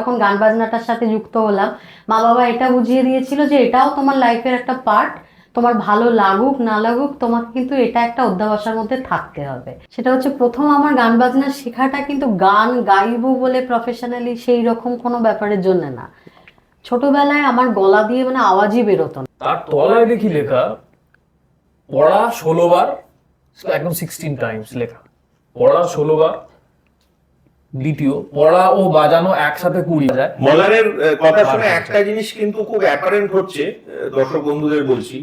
যখন গান বাজনাটার সাথে যুক্ত হলাম, মা বাবা এটা বুঝিয়ে দিয়েছিল যে এটাও তোমার লাইফের একটা পার্ট। তোমার ভালো লাগুক না লাগুক, তোমাকে কিন্তু এটা একটা অধ্যাবসার মধ্যে থাকতে হবে। সেটা হচ্ছে প্রথম আমার গান বাজনা শেখাটা কিন্তু গান গাইবো বলে প্রফেশনালি সেই রকম কোনো ব্যাপারের জন্য না। ছোটবেলায় আমার গলা দিয়ে মানে আওয়াজই বেরোতো না। তার তলায় দেখি লেখা পড়া 16 বার, একদম 16 টাইমস লেখা। পড়া 16 বার, দ্বিতীয় পড়া ও বাজানো একসাথে 20 যায়। মল্লারের কথা শুনে একটা জিনিস কিন্তু খুব অ্যাপারেন্ট হচ্ছে, দর্শক বন্ধুদের বলছি,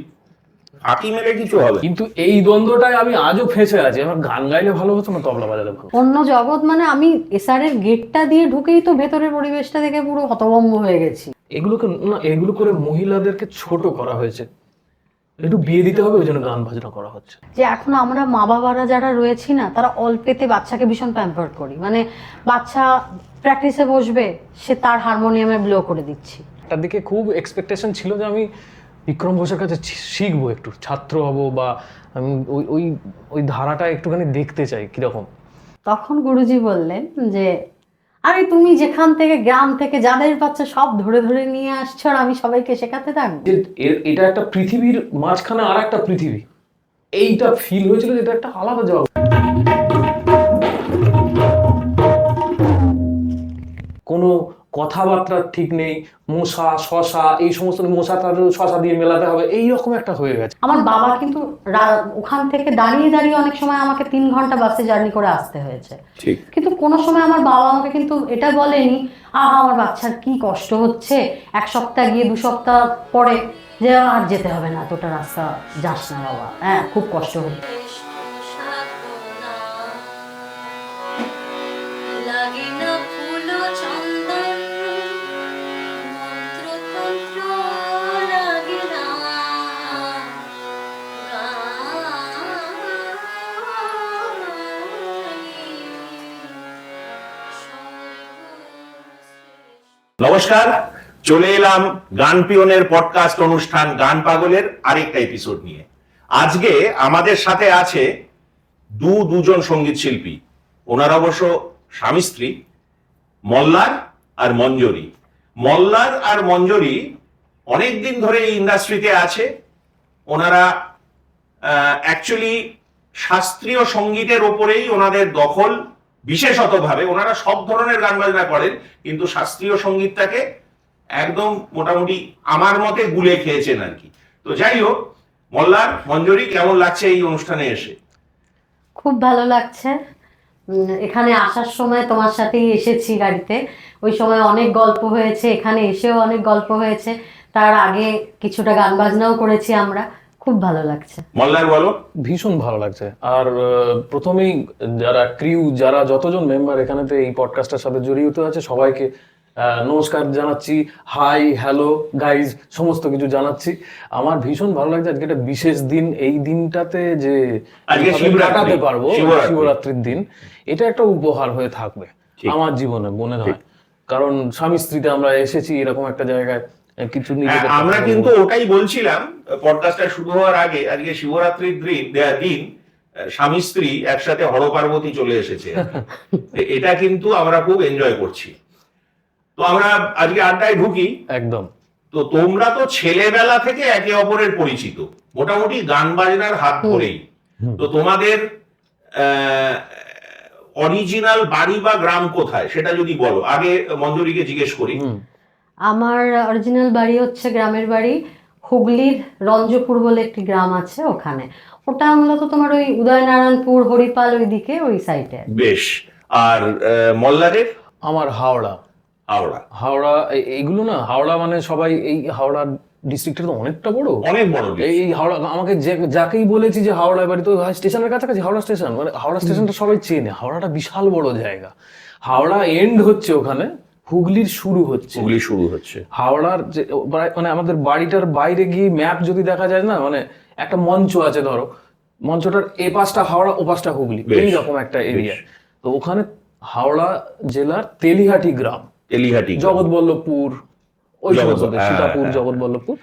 ফাঁকি মেরে কিছু হবে। কিন্তু এই দ্বন্দ্বটায় আমি আজও ফেঁসে আছি। আমার গান গাইলে ভালো হতো না তবলা বাজালে ভালো? অন্য জগৎ মানে আমি এসআর এর গেটটা দিয়ে ঢুকেই তো ভেতরের পরিবেশটা দেখে পুরো হতভম্ব হয়ে গেছি। এগুলো করে মহিলাদেরকে ছোট করা হয়েছে, একটু বিয়ে দিতে হবে ওই জন্য গান বাজনা করা হচ্ছে। যে এখন আমরা মা বাবারা যারা রয়েছি না, তারা অল্পেতে বাচ্চাকে ভীষণ প্যাম্পার করি। মানে বাচ্চা প্র্যাকটিসে বসবে, সে তার হারমোনিয়ামে ব্লো করে দিচ্ছি। তার দিকে খুব এক্সপেকটেশন ছিল যে আমি বিক্রম ঘোষের কাছে শিখবো, একটু ছাত্র হব, বা আমি ওই ওই ওই ধারাটা একটুখানি দেখতে চাই কিরকম। তখন গুরুজি বললেন যে আরে তুমি যেখান থেকে গ্রাম থেকে যাদের বাচ্চা সব ধরে ধরে নিয়ে আসছো, আর আমি সবাইকে শেখাতে থাকবো। এটা একটা পৃথিবীর মাঝখানে আর একটা পৃথিবী, এইটা ফিল হয়েছিল, যেটা একটা আলাদা জগৎ। কোনো কথাবার্তা ঠিক নেই, মশা শশা এই সমস্ত, মশা তার শশা দিয়ে মেলাতে হবে, এইরকম একটা হয়ে গেছে। আমার বাবা কিন্তু ওখান থেকে দাঁড়িয়ে দাঁড়িয়ে অনেক সময় আমাকে 3 ঘন্টা বাসে জার্নি করে আসতে হয়েছে। কিন্তু কোনো সময় আমার বাবা আমাকে কিন্তু এটা বলেনি আমার বাচ্চার কি কষ্ট হচ্ছে, 1 সপ্তাহ গিয়ে 2 সপ্তাহ পরে যে আর যেতে হবে না, এতটা রাস্তা যাস না বাবা, হ্যাঁ খুব কষ্ট হচ্ছে। নমস্কার, চলে এলাম গান পিয়নের পডকাস্ট অনুষ্ঠান গান পাগলের আরেকটা এপিসোড নিয়ে। আজকে আমাদের সাথে আছে দুজন সঙ্গীত শিল্পী। ওনারা অবশ্য স্বামী স্ত্রী, মল্লার আর মঞ্জরি। মল্লার আর মঞ্জরি অনেকদিন ধরে এই ইন্ডাস্ট্রিতে আছে। ওনারা অ্যাকচুয়ালি শাস্ত্রীয় সঙ্গীতের ওপরেই ওনাদের দখল, বিশেষতভাবে ওনারা সব ধরনের গান বাজনা করেন, কিন্তু শাস্ত্রীয় সঙ্গীতটাকে একদম মোটামুটি আমার মতে গুলে খেয়েছেন আর কি। তো যাই হোক, মল্লার মঞ্জরি, কেমন লাগছে এই অনুষ্ঠানে এসে? খুব ভালো লাগছে। এখানে আসার সময় তোমার সাথেই এসেছি গাড়িতে, ওই সময় অনেক গল্প হয়েছে, এখানে এসেও অনেক গল্প হয়েছে, তার আগে কিছুটা গান বাজনাও করেছি আমরা। খুব ভালো লাগছে। মল্লার বলো। ভীষণ ভালো লাগছে। আর প্রথমেই যারা ক্রিউ, যারা যতজন মেম্বার এখানেতে এই পডকাস্টের সাথে জড়িত আছে, সবাইকে নমস্কার জানাচ্ছি, হাই হ্যালো গাইজ সমস্ত কিছু জানাচ্ছি। আমার ভীষণ ভালো লাগছে আজকে একটা বিশেষ দিন। এই দিনটাতে যে কাটাতে পারবো, শিবরাত্রির দিন, এটা একটা উপহার হয়ে থাকবে আমার জীবনে মনে হয়। কারণ স্বামী স্ত্রীতে আমরা এসেছি এরকম একটা জায়গায়, কিছু আমরা কিন্তু ওটাই বলছিলাম পডকাস্টটা শুরু হওয়ার আগে। আজকে শিবরাত্রির দিন স্বামী স্ত্রী একসাথে হরপার্বতী চলে এসেছে, এটা কিন্তু আমরা খুব এনজয় করছি। তো আমরা আজকে আড্ডায় ঢুকি। একদম। তো তোমরা তো ছেলেবেলা থেকে একে অপরের পরিচিত, মোটামুটি গান বাজনার হাত ধরেই। তো তোমাদের অরিজিনাল বাড়ি বা গ্রাম কোথায় সেটা যদি বলো। আগে মঞ্জুরিকে জিজ্ঞেস করি। আমার অরিজিনাল বাড়ি হচ্ছে, গ্রামের বাড়ি হুগলির রঞ্জপুর বলে একটি গ্রাম আছে ওখানে। ওটা মূলত তোমার ওই উদয়নারায়ণপুর হরিপাল ওই দিকে, ওই সাইডে। বেশ। আর মল্লারের? আমার হাওড়া। হাওড়া এইগুলো না, হাওড়া মানে সবাই এই হাওড়া ডিস্ট্রিক্টটা তো অনেকটা বড়, অনেক বড়। এই হাওড়া আমাকে যাকেই বলেছি যে হাওড়ায় বাড়ি, তো স্টেশনের কাছাকাছি হাওড়া স্টেশন, মানে হাওড়া স্টেশনটা সবাই চেনে। হাওড়াটা বিশাল বড় জায়গা। হাওড়া এন্ড হচ্ছে ওখানে, হুগলির শুরু হচ্ছে। হাওড়ার যে মানে আমাদের বাড়িটার বাইরে গিয়ে ম্যাপ যদি দেখা যায় না, মানে একটা মঞ্চ আছে, ধরো মঞ্চটার এ পাশটা হাওড়া, ও পাশটা হুগলি, এইরকম একটা এরিয়া। তো ওখানে হাওড়া জেলার তেলিহাটি গ্রাম, জগৎবল্লভপুর, ওই সমস্ত, সীতাপুর, জগৎবল্লভপুর।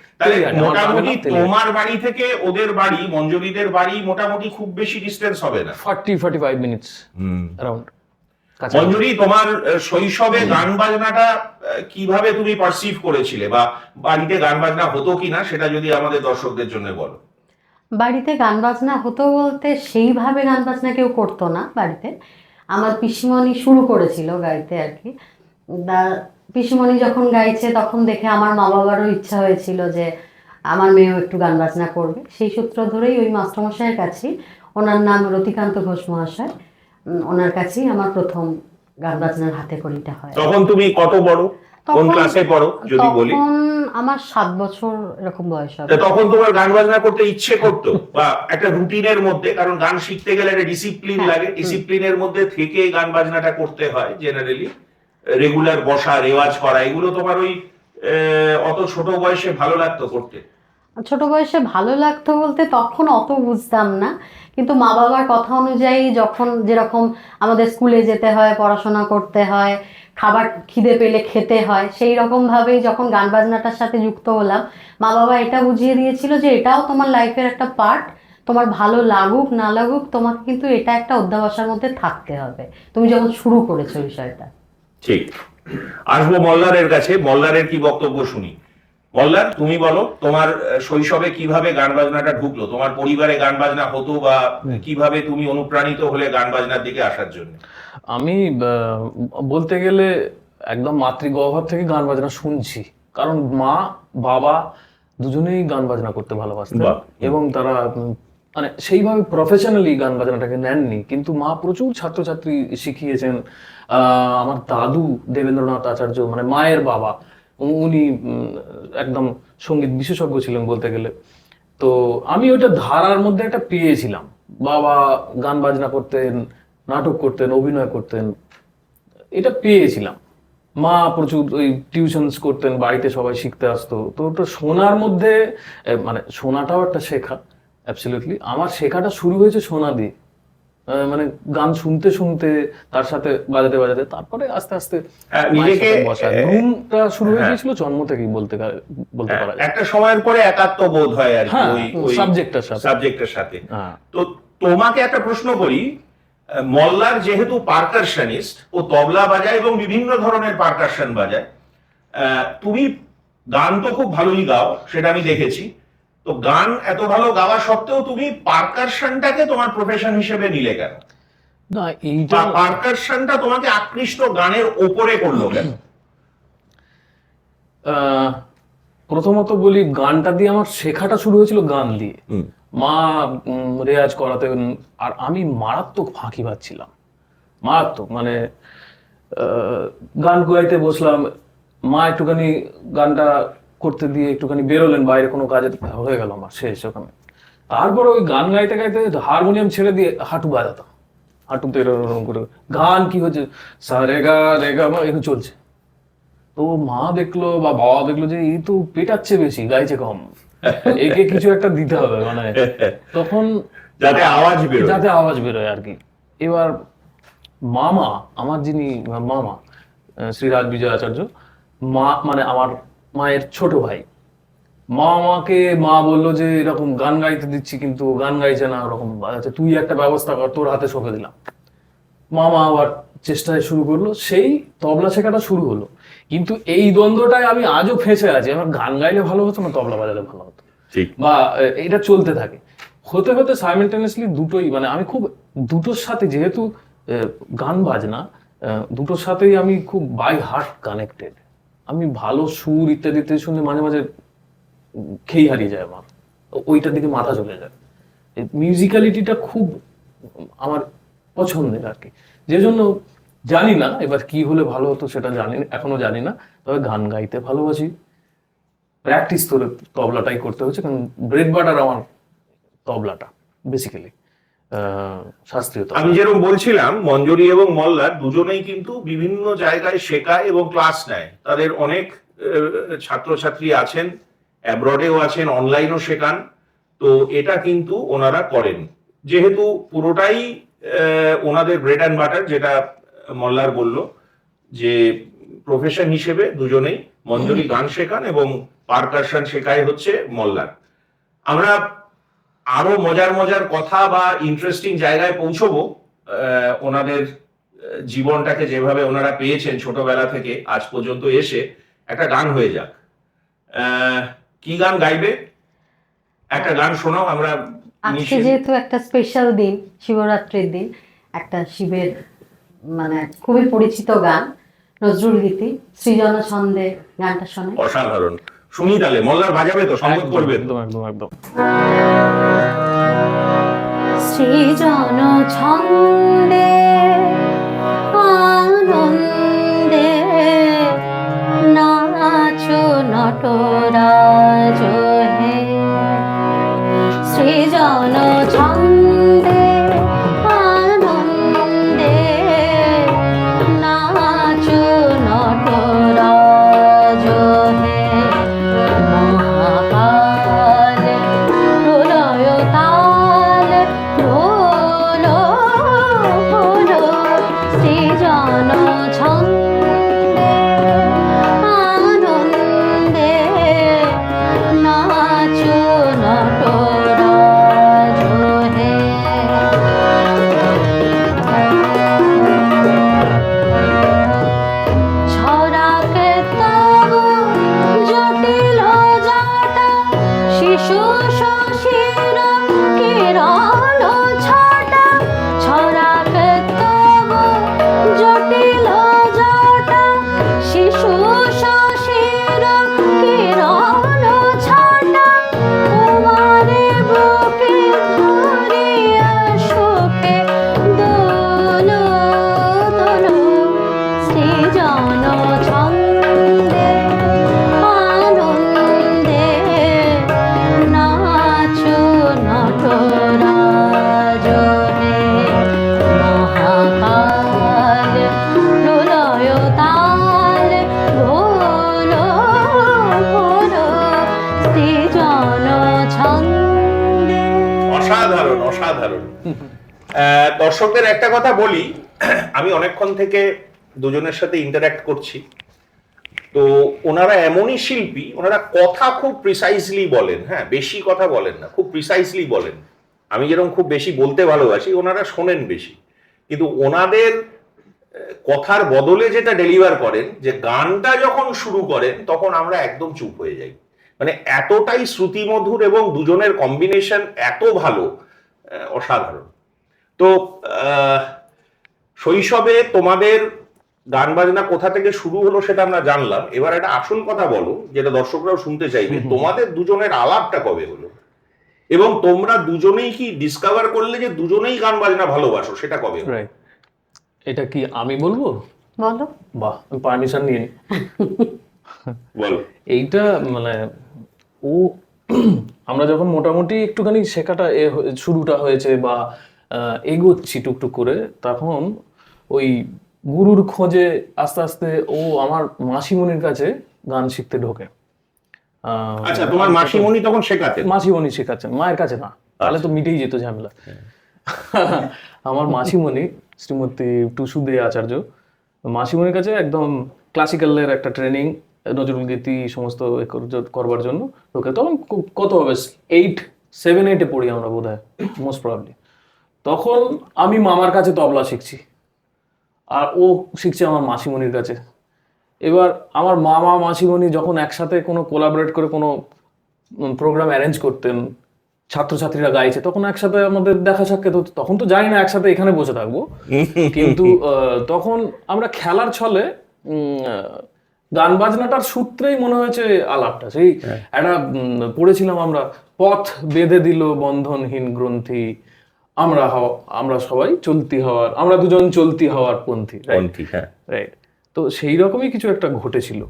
মোটামুটি তোমার বাড়ি থেকে ওদের বাড়ি, মঞ্জুরিদের বাড়ি মোটামুটি খুব বেশি ডিস্টেন্স হবে না, 40-45 মিনিটস অ্যারাউন্ড। কাছাকাছি। মঞ্জুরি, তোমার শৈশবে গান বাজনাটা কিভাবে তুমি পারসিভ করেছিলে, বা বাড়িতে গান বাজনা হতো কিনা সেটা যদি আমাদের দর্শকদের জন্য বলো। বাড়িতে গান বাজনা হতো বলতে সেইভাবে গান বাজনা কেউ করতো না বাড়িতে। আমার পিসিমণি শুরু করেছিল গাইতে আর কি। পিসিমণি যখন গাইছে তখন দেখে আমার মা বাবারও ইচ্ছা হয়েছিল যে আমার মেয়েও একটু গান বাজনা করবে। সেই সূত্র ধরেই ওই মাস্টারমশাইয়ের কাছেই, ওনার নাম রতিকান্ত ঘোষ মহাশয়, ওনার কাছেই আমার প্রথম গান বাজনার হাতে খড়িটা হয়। তখন তুমি কত বড়, কোন ক্লাসে পড়ো যদি বলি? তখন আমার 7 বছর এরকম বয়স হবে। তখন তোমার গান বাজনা করতে ইচ্ছে করতো, বা একটা রুটিনের মধ্যে, কারণ গান শিখতে গেলে একটা ডিসিপ্লিন লাগে, ডিসিপ্লিনের মধ্যে থেকে গান বাজনাটা করতে হয় জেনারেলি, রেগুলার বসা, রেওয়াজ করা, এগুলো তোমার ওই অত ছোট বয়সে ভালো লাগতো করতে? ছোট বয়সে ভালো লাগতো বলতে তখন অত বুঝতাম না, কিন্তু মা বাবার কথা অনুযায়ী যখন যেরকম আমাদের স্কুলে যেতে হয়, পড়াশোনা করতে হয়, খাবার খিদে পেলে খেতে হয়, সেই রকমভাবেই যখন গান বাজনাটার সাথে যুক্ত হলাম, মা বাবা এটা বুঝিয়ে দিয়েছিল যে এটাও তোমার লাইফের একটা পার্ট। তোমার ভালো লাগুক না লাগুক, তোমাকে কিন্তু এটা একটা অধ্যাবসার মধ্যে থাকতে হবে, তুমি যখন শুরু করেছো বিষয়টা। ঠিক। আসবো মল্লারের কাছে, মল্লারের কি বক্তব্য শুনি। মল্লার, তুমি বলো তোমার শৈশবে কিভাবে গান বাজনাটা ঢুকলো, তোমার পরিবারে গান বাজনা হতো, বা কিভাবে তুমি অনুপ্রাণিত হলে গান বাজনার দিকে আসার জন্য? আমি বলতে গেলে একদম মাতৃগর্ভ থেকে গান বাজনা শুনছি, কারণ মা বাবা দুজনেই গান বাজনা করতে ভালোবাসতেন, এবং তারা মানে সেইভাবে প্রফেশনালি গান বাজনাটাকে নেননি, কিন্তু মা প্রচুর ছাত্রছাত্রী শিখিয়েছেন। আমার দাদু দেবেন্দ্রনাথ আচার্য, মানে মায়ের বাবা, উনি একদম সঙ্গীত বিশেষজ্ঞ ছিলেন বলতে গেলে। তো আমি ওইটা ধারার মধ্যে একটা পেয়েছিলাম। বাবা গান বাজনা করতেন, নাটক করতেন, অভিনয় করতেন, এটা পেয়েছিলাম। মা প্রচুর ওই টিউশনস করতেন, বাড়িতে সবাই শিখতে আসতো। তো ওটা শোনার মধ্যে, মানে শোনাটাও একটা শেখা, অ্যাবসলিউটলি। আমার শেখাটা শুরু হয়েছে শোনা দিয়ে, মানে গান শুনতে শুনতে, তার সাথে বাজাতে বাজাতে, তারপরে আস্তে আস্তে নিজেকে বসা ঘুমটা শুরু হয়ে গিয়েছিল জন্ম থেকেই বলতে পারা যায়। একটা সময়ের পরে একাত্ম বোধ হয় আর কি ওই সাবজেক্টের সাথে। তো তোমাকে একটা প্রশ্ন করি, মল্লার যেহেতু পারকাশনিস্ট, ও তবলা বাজায় এবং বিভিন্ন ধরনের পারকাশন বাজায়, তুমি গান তো খুব ভালোই গাও, সেটা আমি দেখেছি। তো গান এত ভালো গাওয়া সত্ত্বেও তুমি পারকাশনটাকে তোমার প্রফেশন হিসেবে নিলে কেন? না, এইটা পারকাশনটা তোমাকে আকৃষ্ট গানের ওপরে করলো কেন? প্রথমত বলি, গানটা দিয়ে আমার শেখাটা শুরু হয়েছিল গান দিয়ে। মা রেয়াজ করাতেন, আর আমি মারাত্মক ফাঁকি পাচ্ছিলাম, মারাত্মক। মানে গান গাইতে বসলাম, মা একটুখানি গানটা করতে দিয়ে একটুখানি বেরোলেন বাইরে কোনো কাজে, হয়ে গেল আমার শেষ ওখানে। তারপর ওই গান গাইতে গাইতে হারমোনিয়াম ছেড়ে দিয়ে হাঁটু বাজাতাম, হাঁটুতে এরকম করে গান কি হচ্ছে, সা রে গা মা এরকম চলছে। তো মা দেখলো বা বাবা দেখলো যে এই তো পেটাচ্ছে বেশি, গাইছে কম, একে কিছু একটা দিতে হবে, মানে তখন যাতে আওয়াজ বেরোয় আর কি। এবার মামা, আমার যিনি মামা শ্রী রাজ বিজয় আচার্য, মা মানে আমার মায়ের ছোট ভাই, মা বললো যে এরকম গান গাইতে দিচ্ছি কিন্তু গান গাইছে না, ওরকম বাজাচ্ছে, তুই একটা ব্যবস্থা কর, তোর হাতে সঁপে দিলাম। মামা আবার চেষ্টায় শুরু করলো, সেই তবলা শেখাটা শুরু হলো। কিন্তু এই দ্বন্দ্বটায় আমি আজও ফেঁসে আছি, আমার গান গাইলে ভালো হতো না তবলা বাজালে ভালো হতো, বা এটা চলতে থাকে। হতে হতে সাইমেলটেনিয়াসলি দুটোই, মানে আমি খুব দুটোর সাথে, যেহেতু গান বাজনা দুটোর সাথেই আমি খুব বাই হার্ট কানেক্টেড। আমি ভালো সুর ইত্যাদি শুনে মাঝে মাঝে খেই হারিয়ে যায় আমার, ওইটার দিকে মাথা চলে যায়। মিউজিক্যালিটিটা খুব আমার পছন্দের আর কি। যে জন্য জানি না এবার কি হলে ভালো হতো, সেটা এখনো জানি না, তবে গান গাইতে ভালোবাসি। প্র্যাকটিস করে তবলাটাই করতে হচ্ছে, কারণ ব্রেড বাটার আমার তবলাটা বেসিক্যালি শাস্ত্রীয়। আমি যেরকম বলছিলাম, মঞ্জুরি এবং মল্লার দুজনেই কিন্তু বিভিন্ন জায়গায় শেখায় এবং ক্লাস নেয়। তাদের অনেক ছাত্রছাত্রী আছেন, অ্যাব্রডেও আছেন, অনলাইনও শেখান। তো এটা কিন্তু ওনারা করেন, যেহেতু পুরোটাই ওনাদের ব্রেড অ্যান্ড বাটার, যেটা মল্লার বলল যে প্রফেশন হিসেবে দুজনেই, মঞ্জুরি গান শেখান এবং পারকাশন শেখায় হচ্ছে মল্লার। আমরা আরো মজার মজার কথা বা ইন্টারেস্টিং জায়গায় পৌঁছবো ওনাদের জীবনটাকে যেভাবে ওনারা পেয়েছেন ছোটবেলা থেকে আজ পর্যন্ত এসে একটা গান হয়ে যাক। কি গান গাইবে? একটা গান শোনাও। আমরা আজকে যেহেতু একটা স্পেশাল দিন, শিবরাত্রির দিন, একটা শিবের মানে খুবই পরিচিত গান, নজরুল গীতি সৃজন ছন্দে গানটা শোনাই। অসাধারণ, শুনি তাহলে। মল্লার বাজাবে তো, সঙ্গত করবে? একদম একদম একদম। সৃজন ছন্দে আনন্দে নাচো নটরাজ হে, সৃজন ছন্দে আনন্দে নাচো নটরাজ হে, মহাকাল প্রলয় তাল দোলো দোলো, সৃজন ছন্দে আনন্দে নাচো নটরাজ হে। ছড়াকে তব জটিল জটা, শিশু শশীর কিরণ ছটা, ছড়াকে তব জটিল জটা, শিশু শশীর কিরণ ছটা, তোমারে বুকে ধরিয়া সুখে দোলো দোলো, সৃজন ছন্দে আনন্দে নাচো নটরাজ হে, মহাকাল প্রলয় তাল দোলো দোলো, সৃজন ছন্দে। অসাধারণ অসাধারণ। দর্শকদের একটা কথা বলি, আমি অনেকক্ষণ থেকে দুজনের সাথে ইন্টারঅ্যাক্ট করছি, তো ওনারা এমনই শিল্পী, ওনারা কথা খুব প্রিসাইজলি বলেন। হ্যাঁ, বেশি কথা বলেন না, খুব প্রিসাইজলি বলেন। আমি যেরকম খুব বেশি বলতে ভালোবাসি, ওনারা শোনেন বেশি, কিন্তু ওনাদের কথার বদলে যেটা ডেলিভার করেন, যে গানটা যখন শুরু করেন তখন আমরা একদম চুপ হয়ে যাই। মানে এতটাই শ্রুতিমধুর এবং দুজনের কম্বিনেশন এত ভালো, অসাধারণ। তো শৈশবে তোমাদের গান বাজনা কোথা থেকে শুরু হলো সেটা আমরা জানলাম। এবার একটা আসল কথা বলো, যেটা দর্শকরাও শুনতে চাইবে, তোমাদের দুজনের আলাপটা কবে হলো, এবং তোমরা দুজনেই কি ডিসকভার করলে যে দুজনেই গান বাজনা ভালোবাসো, সেটা কবে হলো? রাইট। এটা কি আমি বলবো? বলো। বাহ, আমি পারমিশন নিয়ে নিই। বলো। এইটা মানে ও আমরা যখন মোটামুটি একটুখানি শেখাটা শুরুটা হয়েছে বা এগোচ্ছি টুকটুক করে, তখন ওই গুরুর খোঁজে আস্তে আস্তে ও আমার মাসিমণির কাছে গান শিখতে ঢোকে। আচ্ছা, তোমার মাসিমণি তখন শেখাতেন? মাসিমণি শেখাচ্ছেন, মায়ের কাছে না, তাহলে তো মিটেই যেত ঝামেলা। আমার মাসিমণি শ্রীমতী টুসু দে আচার্য, মাসিমণির কাছে একদম ক্লাসিক্যালের একটা ট্রেনিং, নজরুল গীতি সমস্ত করবার জন্য ঢোকে। তখন কত হবে, 7-8 পড়ি আমরা বোধ হয়, মোস্ট প্রবাবলি। তখন আমি মামার কাছে তবলা শিখছি, আর ও শিখছে আমার মাসিমণির কাছে। এবার আমার মামা মাসিমণি যখন একসাথে কোনো কোলাবোরেট করে কোনো প্রোগ্রাম অ্যারেঞ্জ করতেন, ছাত্রছাত্রীরা গাইছে, তখন একসাথে আমাদের দেখা সাক্ষাৎ হতো। তখন তো জানি না একসাথে এখানে বসে থাকবো, কিন্তু তখন আমরা খেলার ছলে গান বাজনাটার সূত্রেই মনে হয়েছে আলাপটা। সেই একটা পড়েছিলাম আমরা, পথ বেঁধে দিল বন্ধনহীন গ্রন্থি, আমরা সবাই চলতি হওয়ার, আমরা দুজন চলতি হওয়ার পন্থী। রাইট। তো সেই রকমই কিছু একটা ঘটেছিল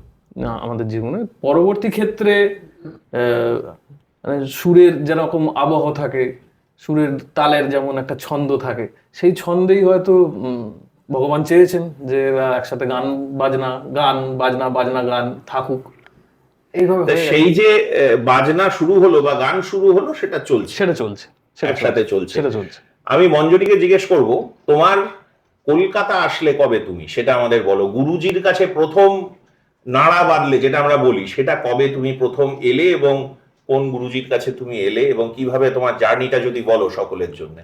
আমাদের জীবনে। পরবর্তী ক্ষেত্রে মানে সুরের যেরকম আবহ থাকে, সুরের তালের যেমন একটা ছন্দ থাকে, সেই ছন্দেই হয়তো ভগবান চেয়েছেন যে একসাথে গান বাজনা থাকুক। এইভাবে সেই যে বাজনা শুরু হলো বা গান শুরু হলো, সেটা চলছে, একসাথে চলছে। আমি মঞ্জুরিকে জিজ্ঞেস করব, তোমার কলকাতা আসলে কবে তুমি, সেটা আমাদের বলো। গুরুজির কাছে প্রথম নাড়া বাঁধলে, যেটা আমরা বলি, সেটা কবে তুমি প্রথম এলে, এবং কোন গুরুজির কাছে তুমি এলে, এবং কিভাবে তোমার জার্নিটা যদি বলো সকলের জন্য।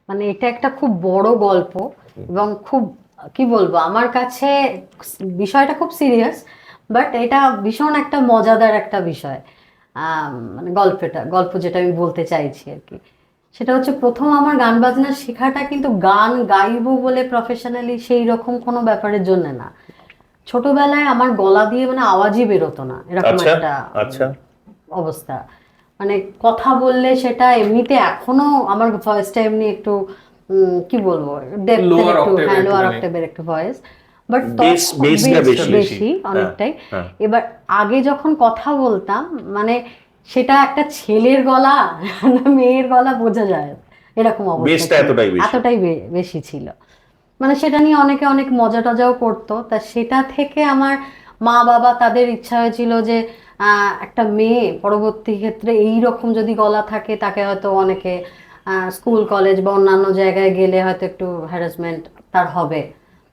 মানে এটা একটা খুব বড় গল্প এবং খুব কি বলবো, আমার কাছে বিষয়টা খুব সিরিয়াস, বাট এটা ভীষণ একটা মজাদার একটা বিষয়। মানে গল্প যেটা আমি বলতে চাইছি আর কি, সেটা হচ্ছে প্রথম আমার গান বাজনা শেখাটা কিন্তু গান গাইবো বলে প্রফেশনালি সেই রকম কোনো ব্যাপারের জন্য না। ছোটবেলায় আমার গলা দিয়ে মানে আওয়াজই বেরোতো না, এরকম একটা অবস্থা। মানে কথা বললে সেটা এমনিতে এখনো আমার ভয়েসটা এমনি একটু কি বলবো, ডেপথের একটু, হ্যাঁ লোয়ার অক্টেভের একটু ভয়েস, বাট বেশি অনেকটাই। এবার আগে যখন কথা বলতাম মানে সেটা একটা ছেলের গলা না মেয়ের গলা বোঝা যায় এরকম অবস্থা, এতটাই বেশি ছিল। মানে সেটা নিয়ে অনেকে অনেক মজা টজাও করতো। তা সেটা থেকে আমার মা বাবা তাদের ইচ্ছা হয়েছিল যে একটা মেয়ে পরবর্তী ক্ষেত্রে এই রকম যদি গলা থাকে তাকে হয়তো অনেকে স্কুল কলেজ বা অন্যান্য জায়গায় গেলে হয়তো একটু হ্যারাসমেন্ট তার হবে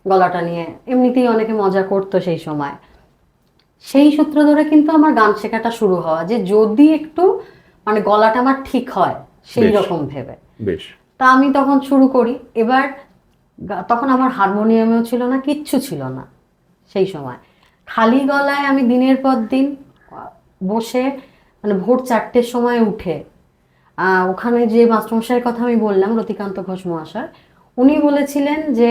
গলাটা নিয়ে, এমনিতেই অনেকে মজা করতো সেই সময়। সেই সূত্র ধরে কিন্তু আমার গান শেখাটা শুরু হওয়া, যে যদি একটু মানে গলাটা আমার ঠিক হয় সেই রকম ভেবে। তা আমি তখন শুরু করি। এবার তখন আমার হারমোনিয়ামেও ছিল না, কিচ্ছু ছিল না সেই সময়। খালি গলায় আমি দিনের পর দিন বসে মানে ভোর 4টের সময় উঠে ওখানে যে মাস্টারমশাইয়ের কথা আমি বললাম, রতিকান্ত ঘোষ মহাশয়, উনি বলেছিলেন যে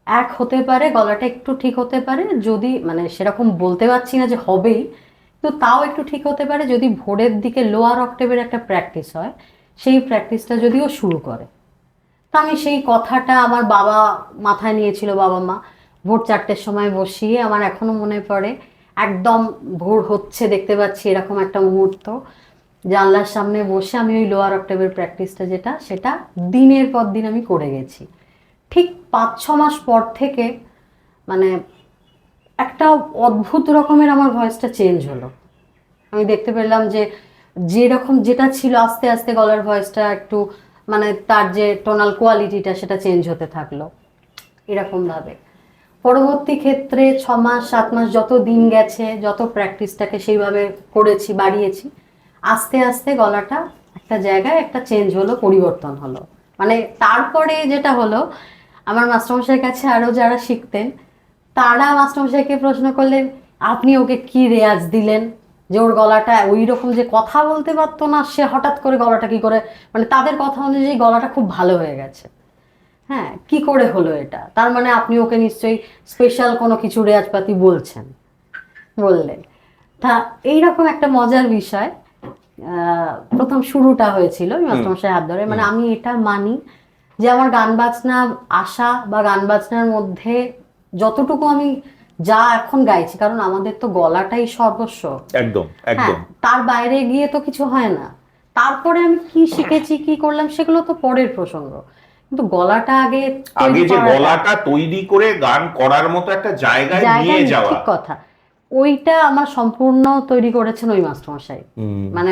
এক হতে পারে গলাটা একটু ঠিক হতে পারে, যদি মানে সেরকম বলতে পারছি না যে হবেই, কিন্তু তাও একটু ঠিক হতে পারে যদি ভোরের দিকে লোয়ার অক্টেভের একটা প্র্যাকটিস হয়, সেই প্র্যাকটিসটা যদিও শুরু করে। তা আমি সেই কথাটা আমার বাবা মাথায় নিয়েছিল, বাবা মা ভোর 4টের সময় বসিয়ে, আমার এখনো মনে পড়ে একদম ভোর হচ্ছে দেখতে পাচ্ছি এরকম একটা মুহূর্ত, জানলার সামনে বসে আমি ওই লোয়ার অক্টেভের প্র্যাকটিসটা যেটা সেটা দিনের পর দিন আমি করে গেছি। ঠিক 5-6 মাস পর থেকে মানে একটা অদ্ভুত রকমের আমার ভয়েসটা চেঞ্জ হলো। আমি দেখতে পেলাম যে যেরকম যেটা ছিল আস্তে আস্তে গলার ভয়েসটা একটু মানে তার যে টোনাল কোয়ালিটিটা সেটা চেঞ্জ হতে থাকলো এরকমভাবে। পরবর্তী ক্ষেত্রে 6 মাস 7 মাস যত দিন গেছে, যত প্র্যাকটিসটাকে সেইভাবে করেছি বাড়িয়েছি, আস্তে আস্তে গলাটা একটা জায়গায় একটা চেঞ্জ হলো, পরিবর্তন হলো। মানে তারপরে যেটা হলো, আমার মাস্টারমশাইয়ের কাছে আরও যারা শিখতেন তারা মাস্টারমশাইকে প্রশ্ন করলেন, আপনি ওকে কি রেয়াজ দিলেন যে ওর গলাটা ওই রকম, যে কথা বলতে পারতো না সে হঠাৎ করে গলাটা কি করে, মানে তাদের কথা অনুযায়ী গলাটা খুব ভালো হয়ে গেছে। হ্যাঁ, কি করে হলো এটা? তার মানে আপনি ওকে নিশ্চয়ই স্পেশাল কোনো কিছু রেয়াজপাতি বলছেন বললেন। তা এইরকম একটা মজার বিষয় প্রথম শুরুটা হয়েছিল মাস্টারমশাই হাত ধরে। মানে আমি এটা মানি যে আমার গান বাজনা আশা বা গান বাজনার মধ্যে যতটুকু আমি যা এখন গাইছি, কারণ আমাদের তো গলাটাই সর্বস্ব, একদম একদম, তার বাইরে গিয়ে তো কিছু হয় না। তারপরে আমি কি শিখেছি কি করলাম সেগুলো তো পরের প্রসঙ্গ, কিন্তু গলাটা আগে যে গলাটা তৈরি করে গান করার মতো একটা জায়গায় নিয়ে যাওয়া, ঠিক কথা, ওইটা আমার সম্পূর্ণ তৈরি করেছেন ওই মাস্টারমশাই। মানে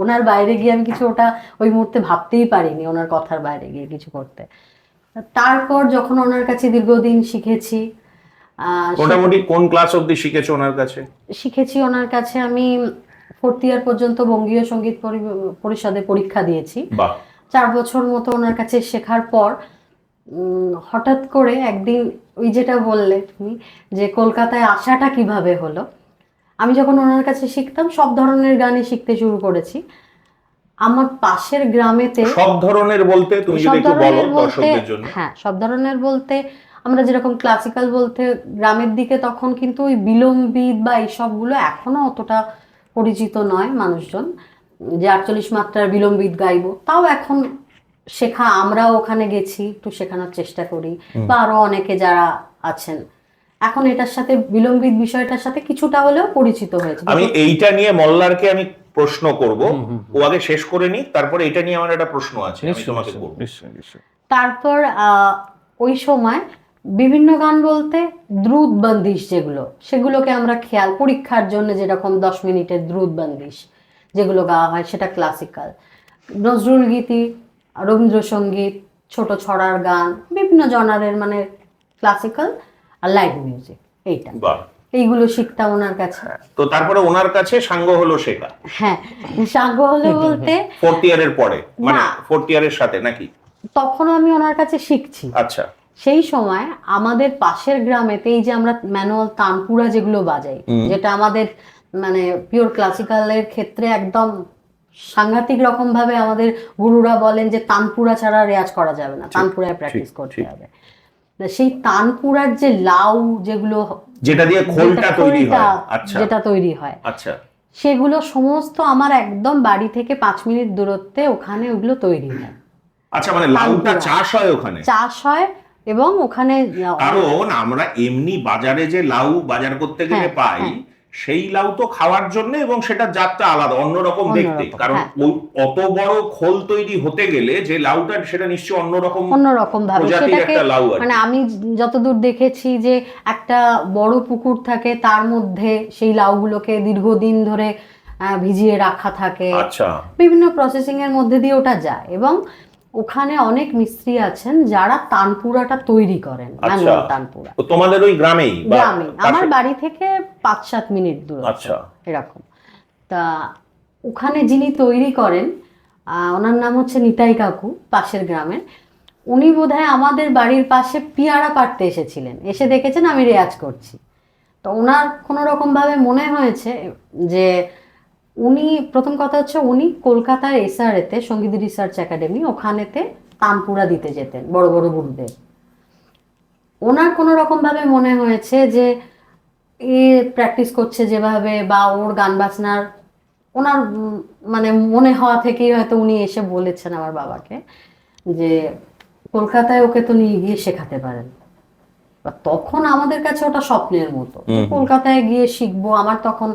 ওনার বাইরে গিয়ে আমি কিছু ওটা ওই মুহূর্তে ভাবতেই পারিনি, ওনার কথার বাইরে গিয়ে কিছু করতে। তারপর যখন ওনার কাছে দীর্ঘদিন শিখেছি, মোটামুটি কোন ক্লাস অবধি শিখেছো ওনার কাছে? শিখেছি ওনার কাছে আমি 4th ইয়ার পর্যন্ত বঙ্গীয় সঙ্গীত পরিষদে পরীক্ষা দিয়েছি। 4 বছর মতো ওনার কাছে শেখার পর হঠাৎ করে একদিন ওই যেটা বললে তুমি যে কলকাতায় আসাটা কিভাবে হলো, আমি যখন ওনার কাছে শিখতাম সব ধরনের গানই শিখতে শুরু করেছি। আমার পাশের গ্রামেতে সব ধরনের বলতে তুমি যদি একটু বলো দর্শকদের জন্য। হ্যাঁ, সব ধরনের বলতে আমরা যেরকম ক্লাসিক্যাল বলতে গ্রামের দিকে তখন কিন্তু ওই বিলম্বিত বা এই সবগুলো এখনো অতটা পরিচিত নয় মানুষজন, যে 48 মাত্রার বিলম্বিত গাইবো, তাও এখন শেখা, আমরাও ওখানে গেছি একটু শেখানোর চেষ্টা করি, বা আরো অনেকে যারা আছেন এখন এটার সাথে বিলম্বিত বিষয়টার সাথে কিছুটা হলেও পরিচিত হয়েছে। আমি এইটা নিয়ে মল্লারকে আমি প্রশ্ন করব, ও আগে শেষ করে নি, তারপরে এটা নিয়ে আমার একটা প্রশ্ন আছে আমি তোমাকে করব। তারপর ওই সময় বিভিন্ন গান বলতে দ্রুত বন্দিশ যেগুলো, সেগুলোকে আমরা খেয়াল পরীক্ষার জন্য যেরকম 10 মিনিটের দ্রুত বন্দিশ যেগুলো গাওয়া হয় সেটা ক্লাসিক্যাল, নজরুল গীতি, রবীন্দ্রসঙ্গীত, ছোট ছড়ার গান, বিভিন্ন জনারের মানে ক্লাসিক্যাল আর লাইট মিউজিক, এইগুলো শিখতাম ওনার কাছে। তো তারপরে ওনার কাছে সাঙ্গ হলো শেখা? হ্যাঁ, সাঙ্গ হলো বলতে 4th ইয়ারের পরে, মানে 4th ইয়ারের সাথে নাকি? তখনও আমি ওনার কাছে শিখছি। আচ্ছা, সেই সময় আমাদের পাশের গ্রামেতে এই যে আমরা ম্যানুয়াল তানপুরা যেগুলো বাজাই, যেটা আমাদের মানে পিওর ক্লাসিক্যালের ক্ষেত্রে একদম সাংঘাতিক রকম ভাবে আমাদের গুরুরা বলেন যে তানপুরা ছাড়া রেয়াজ করা যাবে না, তানপুরায় প্র্যাকটিস করতে হবে। সেই তানপুরার যে লাউ যেগুলো যেটা দিয়ে খোলটা তৈরি হয়, আচ্ছা, যেটা তৈরি হয়, আচ্ছা, সেগুলো সমস্ত আমার একদম বাড়ি থেকে 5 মিনিট দূরত্বে ওখানে ওগুলো তৈরি হয়। আচ্ছা, মানে লাউটা চাষ হয় ওখানে? চাষ হয়, এবং ওখানে কারণ আমরা এমনি বাজারে যে লাউ বাজার করতে গেলে পাই, সেই লাউ তো খাওয়ার জন্য, এবং সেটা জাতটা আলাদা, অন্যরকম দেখতে। কারণ ওই অত বড় খোল তৈরি হতে গেলে যে লাউটা, সেটা নিশ্চয়ই অন্যরকম ভাবে সেটাকে, মানে আমি যতদূর দেখেছি যে একটা বড় পুকুর থাকে, তার মধ্যে সেই লাউগুলোকে দীর্ঘদিন ধরে ভিজিয়ে রাখা থাকে, আচ্ছা, বিভিন্ন প্রসেসিং এর মধ্যে দিয়ে ওটা যায়, এবং ওখানে অনেক মিস্ত্রি আছেন যারা তানপুরাটা তৈরি করেন, ম্যানুয়াল তানপুরা। তোমাদের ওই গ্রামেই? আমার বাড়ি থেকে 5-7 মিনিট দূর, আচ্ছা, এরকম। তা ওখানে যিনি তৈরি করেন, ওনার নাম হচ্ছে নিতাই কাকু, পাশের গ্রামের। উনি বোধহয় আমাদের বাড়ির পাশে পিয়ারা পাড়তে এসেছিলেন, এসে দেখেছেন আমি রেয়াজ করছি। তো ওনার কোনো রকম ভাবে মনে হয়েছে যে উনি, প্রথম কথা হচ্ছে উনি কলকাতার এসআরএতে, সঙ্গীত রিসার্চ একাডেমি, ওখানেতে তানপুরা দিতে যেতেন বড় বড় গুরুদের। ওনার কোনো রকম ভাবে মনে হয়েছে যে এ প্র্যাকটিস করছে যেভাবে, বা ওর গান বাজনার ওনার মানে মনে হওয়া থেকেই হয়তো উনি এসে বলেছেন আমার বাবাকে যে কলকাতায় ওকে তো নিয়ে গিয়ে শেখাতে পারেন। তখন আমাদের কাছে ওটা স্বপ্নের মতো, কলকাতায় গিয়ে শিখবো। আমার তখন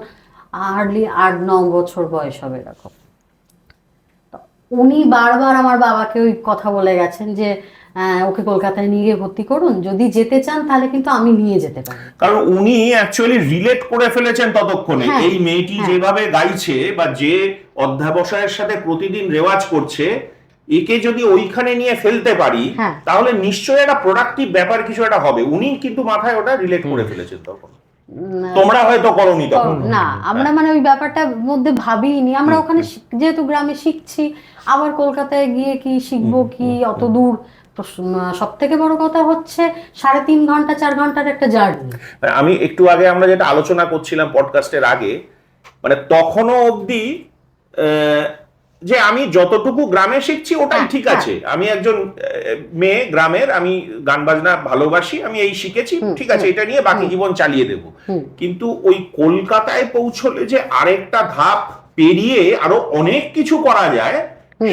হার্ডলি 8-9 বছর বয়স হবে এরকম। উনি বারবার আমার বাবাকে ওই কথা বলে গেছেন যে ওকে কলকাতায় নিয়ে গিয়ে ভর্তি করুন, যদি যেতে চান তাহলে কিন্তু আমি নিয়ে যেতে পারি। কারণ উনি অ্যাকচুয়ালি রিলেট করে ফেলেছেন ততক্ষণে, এই মেয়েটি যেভাবে গাইছে বা যে অধ্যাবসায়ের সাথে প্রতিদিন রেওয়াজ করছে, একে যদি ওইখানে নিয়ে ফেলতে পারি তাহলে নিশ্চয়ই একটা প্রোডাক্টিভ ব্যাপার কিছু একটা হবে। উনি কিন্তু মাথায় ওটা রিলেট করে ফেলেছেন তখন, তোমরা হয়তো করোনি তখন। না, আমরা মানে ওই ব্যাপারটার মধ্যে ভাবিনি। আমরা ওখানে যেহেতু গ্রামে শিখছি, আবার কলকাতায় গিয়ে কি শিখবো, কি অত দূর। সব থেকে বড় কথা হচ্ছে 3.5 ঘন্টা 4 ঘন্টার একটা জার্নি। আমি একটু আগে আমরা যেটা আলোচনা করছিলাম পডকাস্টের আগে, মানে তখনও অবধি যে আমি যতটুকু গ্রামে শিখছি ওটাই ঠিক আছে, আমি একজন মেয়ে গ্রামের, আমি গান বাজনা ভালোবাসি, আমি এই শিখেছি, ঠিক আছে, এটা নিয়ে বাকি জীবন চালিয়ে দেব। কিন্তু ওই কলকাতায় পৌঁছলে যে আরেকটা ধাপ পেরিয়ে আরো অনেক কিছু করা যায়,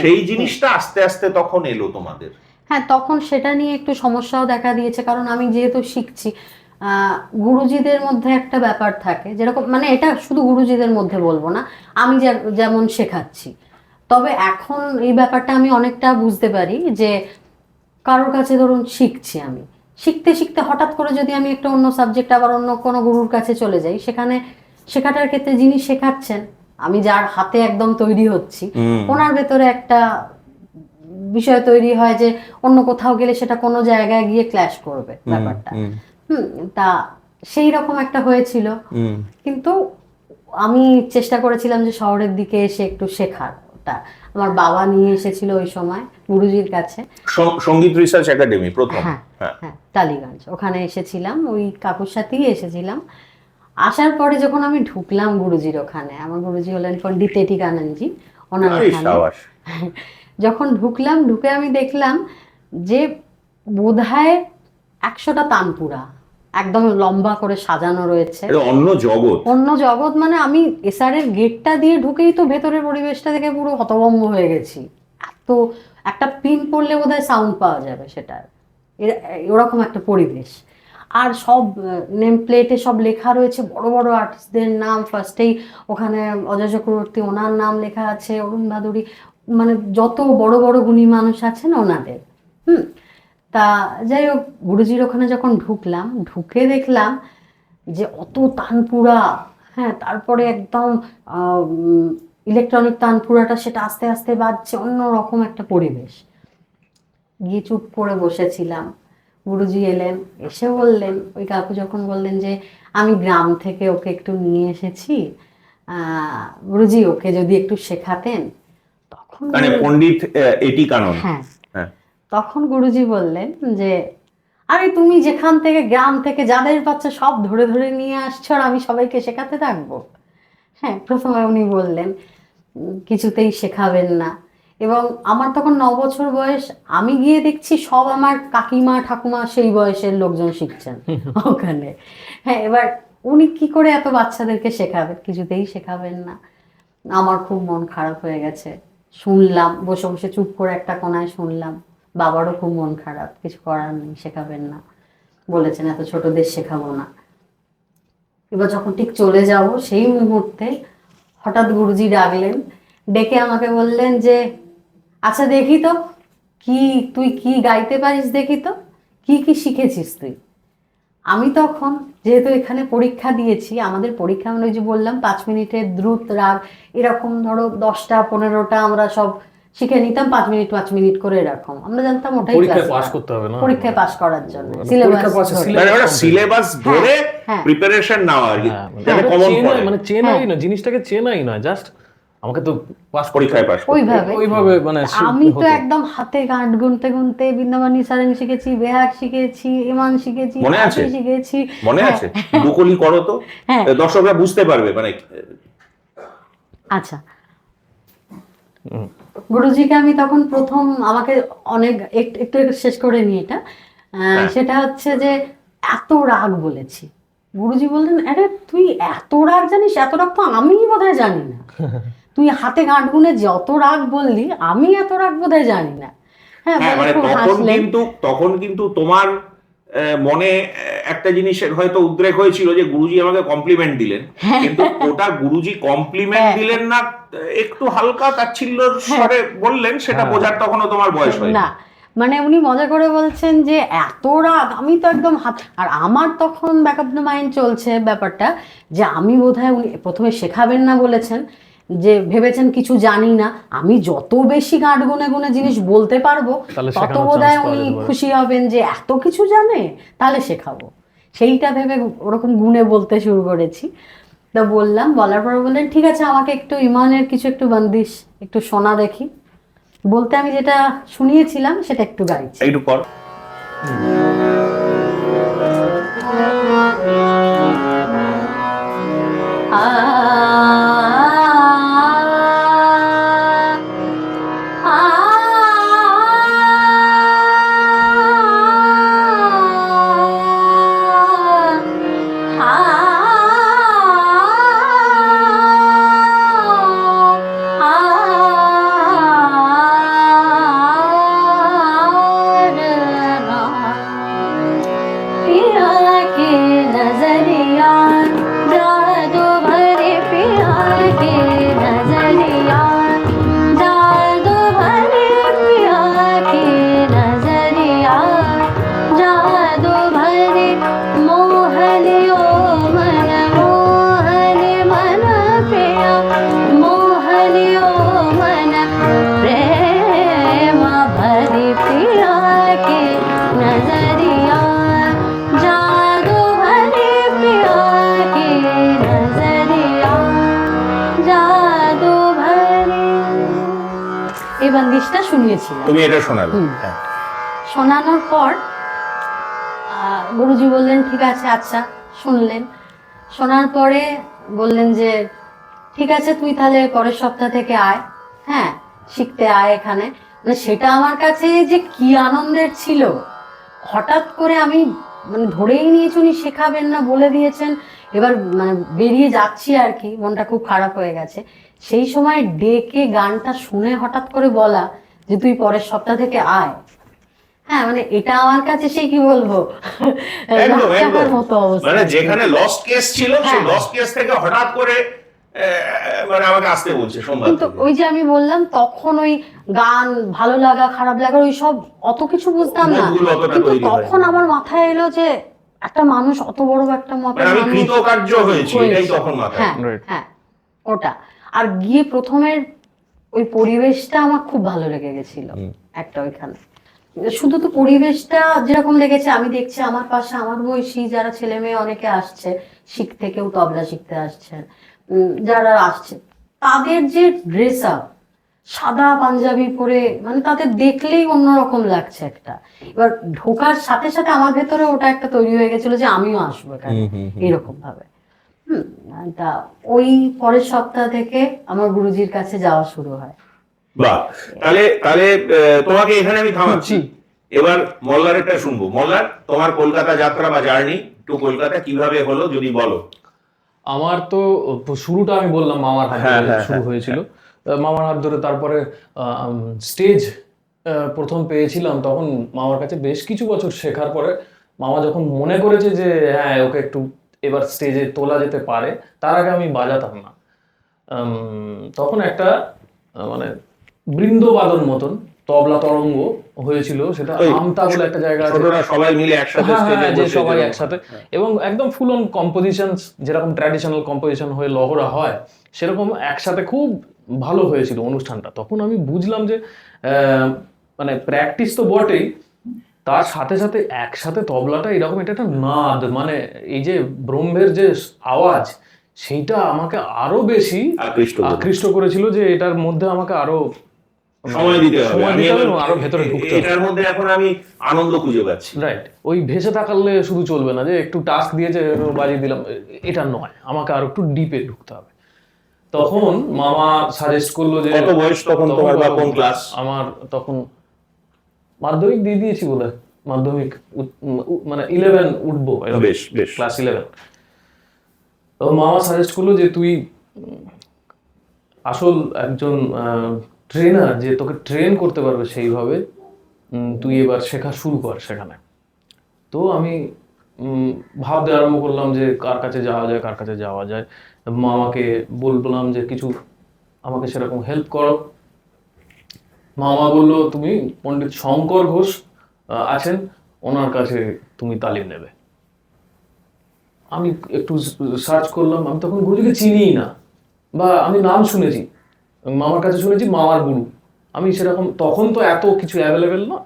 সেই জিনিসটা আস্তে আস্তে তখন এলো তোমাদের। হ্যাঁ, তখন সেটা নিয়ে একটু সমস্যাও দেখা দিয়েছে। কারণ আমি যেহেতু শিখছি, গুরুজিদের মধ্যে একটা ব্যাপার থাকে, যেরকম মানে এটা শুধু গুরুজিদের মধ্যে বলবো না, আমি যেমন শেখাচ্ছি, তবে এখন এই ব্যাপারটা আমি অনেকটা বুঝতে পারি যে কারোর কাছে ধরুন শিখছি, আমি শিখতে শিখতে হঠাৎ করে যদি আমি একটা অন্য সাবজেক্ট আবার অন্য কোনো গুরুর কাছে চলে যাই, সেখানে শেখাটার ক্ষেত্রে যিনি শেখাচ্ছেন, আমি যার হাতে একদম তৈরি হচ্ছি, ওনার ভেতরে একটা বিষয় তৈরি হয় যে অন্য কোথাও গেলে সেটা কোনো জায়গায় গিয়ে ক্ল্যাশ করবে ব্যাপারটা। তা সেই রকম একটা হয়েছিল। কিন্তু আমি চেষ্টা করেছিলাম যে শহরের দিকে এসে একটু শেখার। ওটা আমার বাবা নিয়ে এসেছিল ওই সময় গুরুজির কাছে, সঙ্গীত রিসার্চ একাডেমি প্রথম। হ্যাঁ, টালিগঞ্জ, ওখানে এসেছিলাম, ওই কাকুর সাথেই এসেছিলাম। আসার পরে যখন আমি ঢুকলাম গুরুজির ওখানে, আমার গুরুজি হলেন পণ্ডিত টেটিকানন্দজি, ওনার ওখানে যখন ঢুকলাম, ঢুকে আমি দেখলাম যে বোধহয় 100টা তানপুরা একদম লম্বা করে সাজানো রয়েছে। অন্য জগৎ মানে আমি এসআর-এর গেটটা দিয়ে ঢুকেই তো ভেতরের পরিবেশটা দেখে পুরো হতভম্ব হয়ে গেছি। এত একটা পিন পড়লে বোধহয় সাউন্ড পাওয়া যাবে, সেটার ওরকম একটা পরিবেশ। আর সব নেম প্লেটে সব লেখা রয়েছে বড় বড় আর্টিস্টদের নাম। ফার্স্টেই ওখানে অজয় চক্রবর্তী, ওনার নাম লেখা আছে, অরুণ ভাদুরী, মানে যত বড় বড় গুণী মানুষ আছেন ওনাদের। তা যাই হোক, গুরুজির ওখানে যখন ঢুকলাম, ঢুকে দেখলাম যে অত তানপুরা, হ্যাঁ, তারপরে একদম ইলেকট্রনিক তানপুরাটা, সেটা আস্তে আস্তে বাজছে, অন্যরকম একটা পরিবেশ। গিয়ে চুপ করে বসেছিলাম। গুরুজি এলেন, এসে বললেন, ওই কাকু যখন বললেন যে আমি গ্রাম থেকে ওকে একটু নিয়ে এসেছি, গুরুজি ওকে যদি একটু শেখাতেন। তখন পণ্ডিত টেটিকানন্দ, হ্যাঁ, তখন গুরুজি বললেন যে আরে তুমি যেখান থেকে গ্রাম থেকে যাদের বাচ্চা সব ধরে ধরে নিয়ে আসছো আর আমি সবাইকে শেখাতে থাকবো? হ্যাঁ, প্রথমে উনি বললেন কিছুতেই শেখাবেন না। এবং আমার তখন 9 বছর বয়স, আমি গিয়ে দেখছি সব আমার কাকিমা ঠাকুমা সেই বয়সের লোকজন শিখছেন ওখানে। হ্যাঁ, এবার উনি কি করে এত বাচ্চাদেরকে শেখাবেন? কিছুতেই শেখাবেন না। আমার খুব মন খারাপ হয়ে গেছে। শুনলাম, বসে বসে চুপ করে একটা কোনায় শুনলাম। বাবারও খুব মন খারাপ, কিছু করার নেই, শেখাবেন না, বলেছেন এত ছোটদের শেখাবো না। এবার যখন ঠিক চলে যাব সেই মুহূর্তে হঠাৎ গুরুজি ডাকলেন, ডেকে আমাকে বললেন যে আচ্ছা দেখি তো তুই কি গাইতে পারিস, দেখি তো কি শিখেছিস তুই। আমি তখন যেহেতু এখানে পরীক্ষা দিয়েছি, আমাদের পরীক্ষা মানে ওই যে বললাম 5 মিনিটের দ্রুত রাগ, এরকম ধরো 10টা 15টা আমরা সব শিখে নিতাম 5 মিনিট 5 মিনিট করে, এরকম আমরা জানতাম ওটাই পরীক্ষায় পাস করতে হবে না, পরীক্ষায় পাস করার জন্য সিলেবাস ধরে প্রিপারেশন নেওয়া আর কি, মানে চেনাই না, জিনিসটাকে চেনাই না, জাস্ট আমাকে তো পাস পরীক্ষায় পাস ওইভাবে মানে আমি তো একদম হাতে গান গুনতে গুনতে বৃন্দাবনী সারেং শিখেছি, বেহাগ শিখেছি, ইমান শিখেছি, মনে আছে শিখেছি। মনে আছে দুকলি করো তো, দর্শকরা বুঝতে পারবে মানে। আচ্ছা, গুরুজিকে আমি তখন প্রথম আমাকে অনেক একটু শেষ করে নিই এটা, সেটা হচ্ছে যে এত রাগ বলেছি। গুরুজি বললেন আরে তুই এত রাগ জানিস? এত রাগ তো আমি বোধহয় জানি না। তুই হাতে গাঁট গুনে যত রাগ বললি, আমি এত রাগ বোধহয় জানি না। হ্যাঁ, মানে তখন কিন্তু তোমার মনে একটা জিনিসের হয়তো উদ্রেক হয়েছিল যে গুরুজি আমাকে কমপ্লিমেন্ট দিলেন, কিন্তু ওটা গুরুজি কমপ্লিমেন্ট দিলেন না, একটু হালকা তাচ্ছিল্যর স্বরে বললেন, সেটা বোঝার তখনও তোমার বয়স হয় না। মানে উনি মজা করে বলছেন যে এত রাগ, আমি তো একদম আর আমার তখন ব্যাক অফ দ্য মাইন্ড চলছে ব্যাপারটা যে আমি বোধহয় উনি প্রথমে শেখাবেন না বলেছেন, যে ভেবেছেন কিছু জানি না, আমি যত বেশি গাঁট গুনে গুনে জিনিস বলতে পারবো তত বোধহয় উনি খুশি হবেন যে এত কিছু জানে, তাহলে শেখাবো। সেইটা ভেবে ওরকম গুনে বলতে শুরু করেছি। তা বললাম, বলার পর বললেন ঠিক আছে আমাকে একটু ইমানের কিছু একটু বন্দিশ একটু শোনা দেখি। বলতে আমি যেটা শুনিয়েছিলাম সেটা একটু গাইছি, একটু কর। বন্দিশটা শুনিয়েছিলাম, তুমি এটা শোনালে। শোনানোর পর গুরুজি বললেন ঠিক আছে, আচ্ছা শুনলেন। শোনার পরে বললেন যে ঠিক আছে তুই তাহলে পরের সপ্তাহ থেকে আয়, হ্যাঁ শিখতে আয় এখানে। মানে সেটা আমার কাছে যে কি আনন্দের ছিল, হঠাৎ করে আমি মানে ধরেই নিয়েছি উনি শেখাবেন না বলে দিয়েছেন, এবার মানে বেরিয়ে যাচ্ছি আর কি, মনটা খুব খারাপ হয়ে গেছে। সেই সময় ডেকে গানটা শুনে হঠাৎ করে বলা যে তুই পরের সপ্তাহ থেকে আয়, হ্যাঁ মানে এটা আমার কাছে সেই কি বলবো মতো অবস্থা, মানে যেখানে লস্ট কেস ছিল সেই লস্ট কেস থেকে হঠাৎ করে মানে আমাকে আসতে বলছে। কিন্তু ওই যে আমি বললাম তখন ওই গান ভালো লাগা খারাপ লাগা ওই সব অত কিছু বুঝতাম না, কিন্তু তখন আমার মাথায় এলো যে একটা মানুষ অত বড় একটা আমি কৃতকার্য হয়েছি, এটাই তখন মাথায়। হ্যাঁ ওটা। আর গিয়ে প্রথমের ওই পরিবেশটা আমার খুব ভালো লেগে গেছিল একটা, ওইখানে শুধু তো পরিবেশটা যেরকম লেগেছে, আমি দেখছি আমার পাশে আমার বয়সী যারা ছেলে মেয়ে অনেকে আসছে শিখতে, কেউ তবলা শিখতে আসছে, যারা আসছে তাদের যে ড্রেস আপ, সাদা পাঞ্জাবি পরে, মানে তাদের দেখলেই অন্যরকম লাগছে একটা। এবার ঢোকার সাথে সাথে আমার ভেতরে ওটা একটা তৈরি হয়ে গেছিল যে আমিও আসবো এখানে এরকম ভাবে। তা ওই পরের সপ্তাহ থেকে আমার গুরুজির কাছে যাওয়া শুরু হয়। বাহ, তাহলে তাহলে তোমাকে এখানে আমি থামাচ্ছি, এবার মল্লারেরটা শুনবো। মল্লার, তোমার কলকাতা যাত্রা বা জার্নি টু কলকাতা কিভাবে হলো যদি বলো। আমার তো শুরুটা আমি বললাম মামার হাত ধরে শুরু হয়েছিল। মামার হাত ধরে তারপরে স্টেজ প্রথম পেয়েছিলাম, তখন মামার কাছে বেশ কিছু বছর শেখার পরে মামা যখন মনে করেছে যে হ্যাঁ ওকে একটু এবার স্টেজে তোলা যেতে পারে, তার আগে আমি বাজাতাম না। তখন একটা মানে বৃন্দবাদন মতন তবলা তরঙ্গ হয়েছিল, সেটা আমতা বলে একটা জায়গা আছে, সবাই মিলে একসাথে যে সবাই একসাথে, এবং একদম ফুল অন কম্পোজিশন, যেরকম ট্র্যাডিশনাল কম্পোজিশন হয়ে লহরা হয় সেরকম একসাথে খুব ভালো হয়েছিল অনুষ্ঠানটা। তখন আমি বুঝলাম যে মানে প্র্যাকটিস তো বটেই, তার সাথে সাথে একসাথে তবলাটা এরকম, এটা একটা নাদ, মানে এই যে ব্রহ্মের যে আওয়াজ, সেইটা আমাকে আরো বেশি আকৃষ্ট করেছিল, যে এটার মধ্যে আমাকে আরো সময় দিতে হবে, আরো ভেতরে ঢুকতে হবে, এটার মধ্যে এখন আমি আনন্দ খুঁজে পাচ্ছি। রাইট, ওই ভেসে থাকলে শুধু চলবে না যে একটু টাস্ক দিয়েছে বাজিয়ে দিলাম, এটা নয়, আমাকে আরো একটু ডিপে ঢুকতে হবে। তখন মামা সাজেস্ট করলো যে, কত বয়স তখন তোমার বা কোন ক্লাস? আমার তখন মাধ্যমিক দিয়ে দিয়েছি বলে, মাধ্যমিক মানে 11 উঠবো, বেশ বেশ, ক্লাস 11। তো মামা সাজেস্ট করলো যে তুই আসল একজন ট্রেনার, যে তোকে ট্রেন করতে পারবে সেইভাবে, তুই এবার শেখা শুরু কর সেখানে। তো আমি ভাবতে আরম্ভ করলাম যে কার কাছে যাওয়া যায়, কার কাছে যাওয়া যায়। মামাকে বললাম যে কিছু আমাকে সেরকম হেল্প করো। মামা বললো তুমি পণ্ডিত শঙ্কর ঘোষ আছেন, ওনার কাছে তুমি তালিম নেবে। আমি একটু সার্চ করলাম, আমি তখন গুরুজিকে চিনিই না, বা আমি নাম শুনেছি, মামার কাছে শুনেছি মামার গুরু। আমি সেরকম তখন তো এত কিছু অ্যাভেলেবেল না,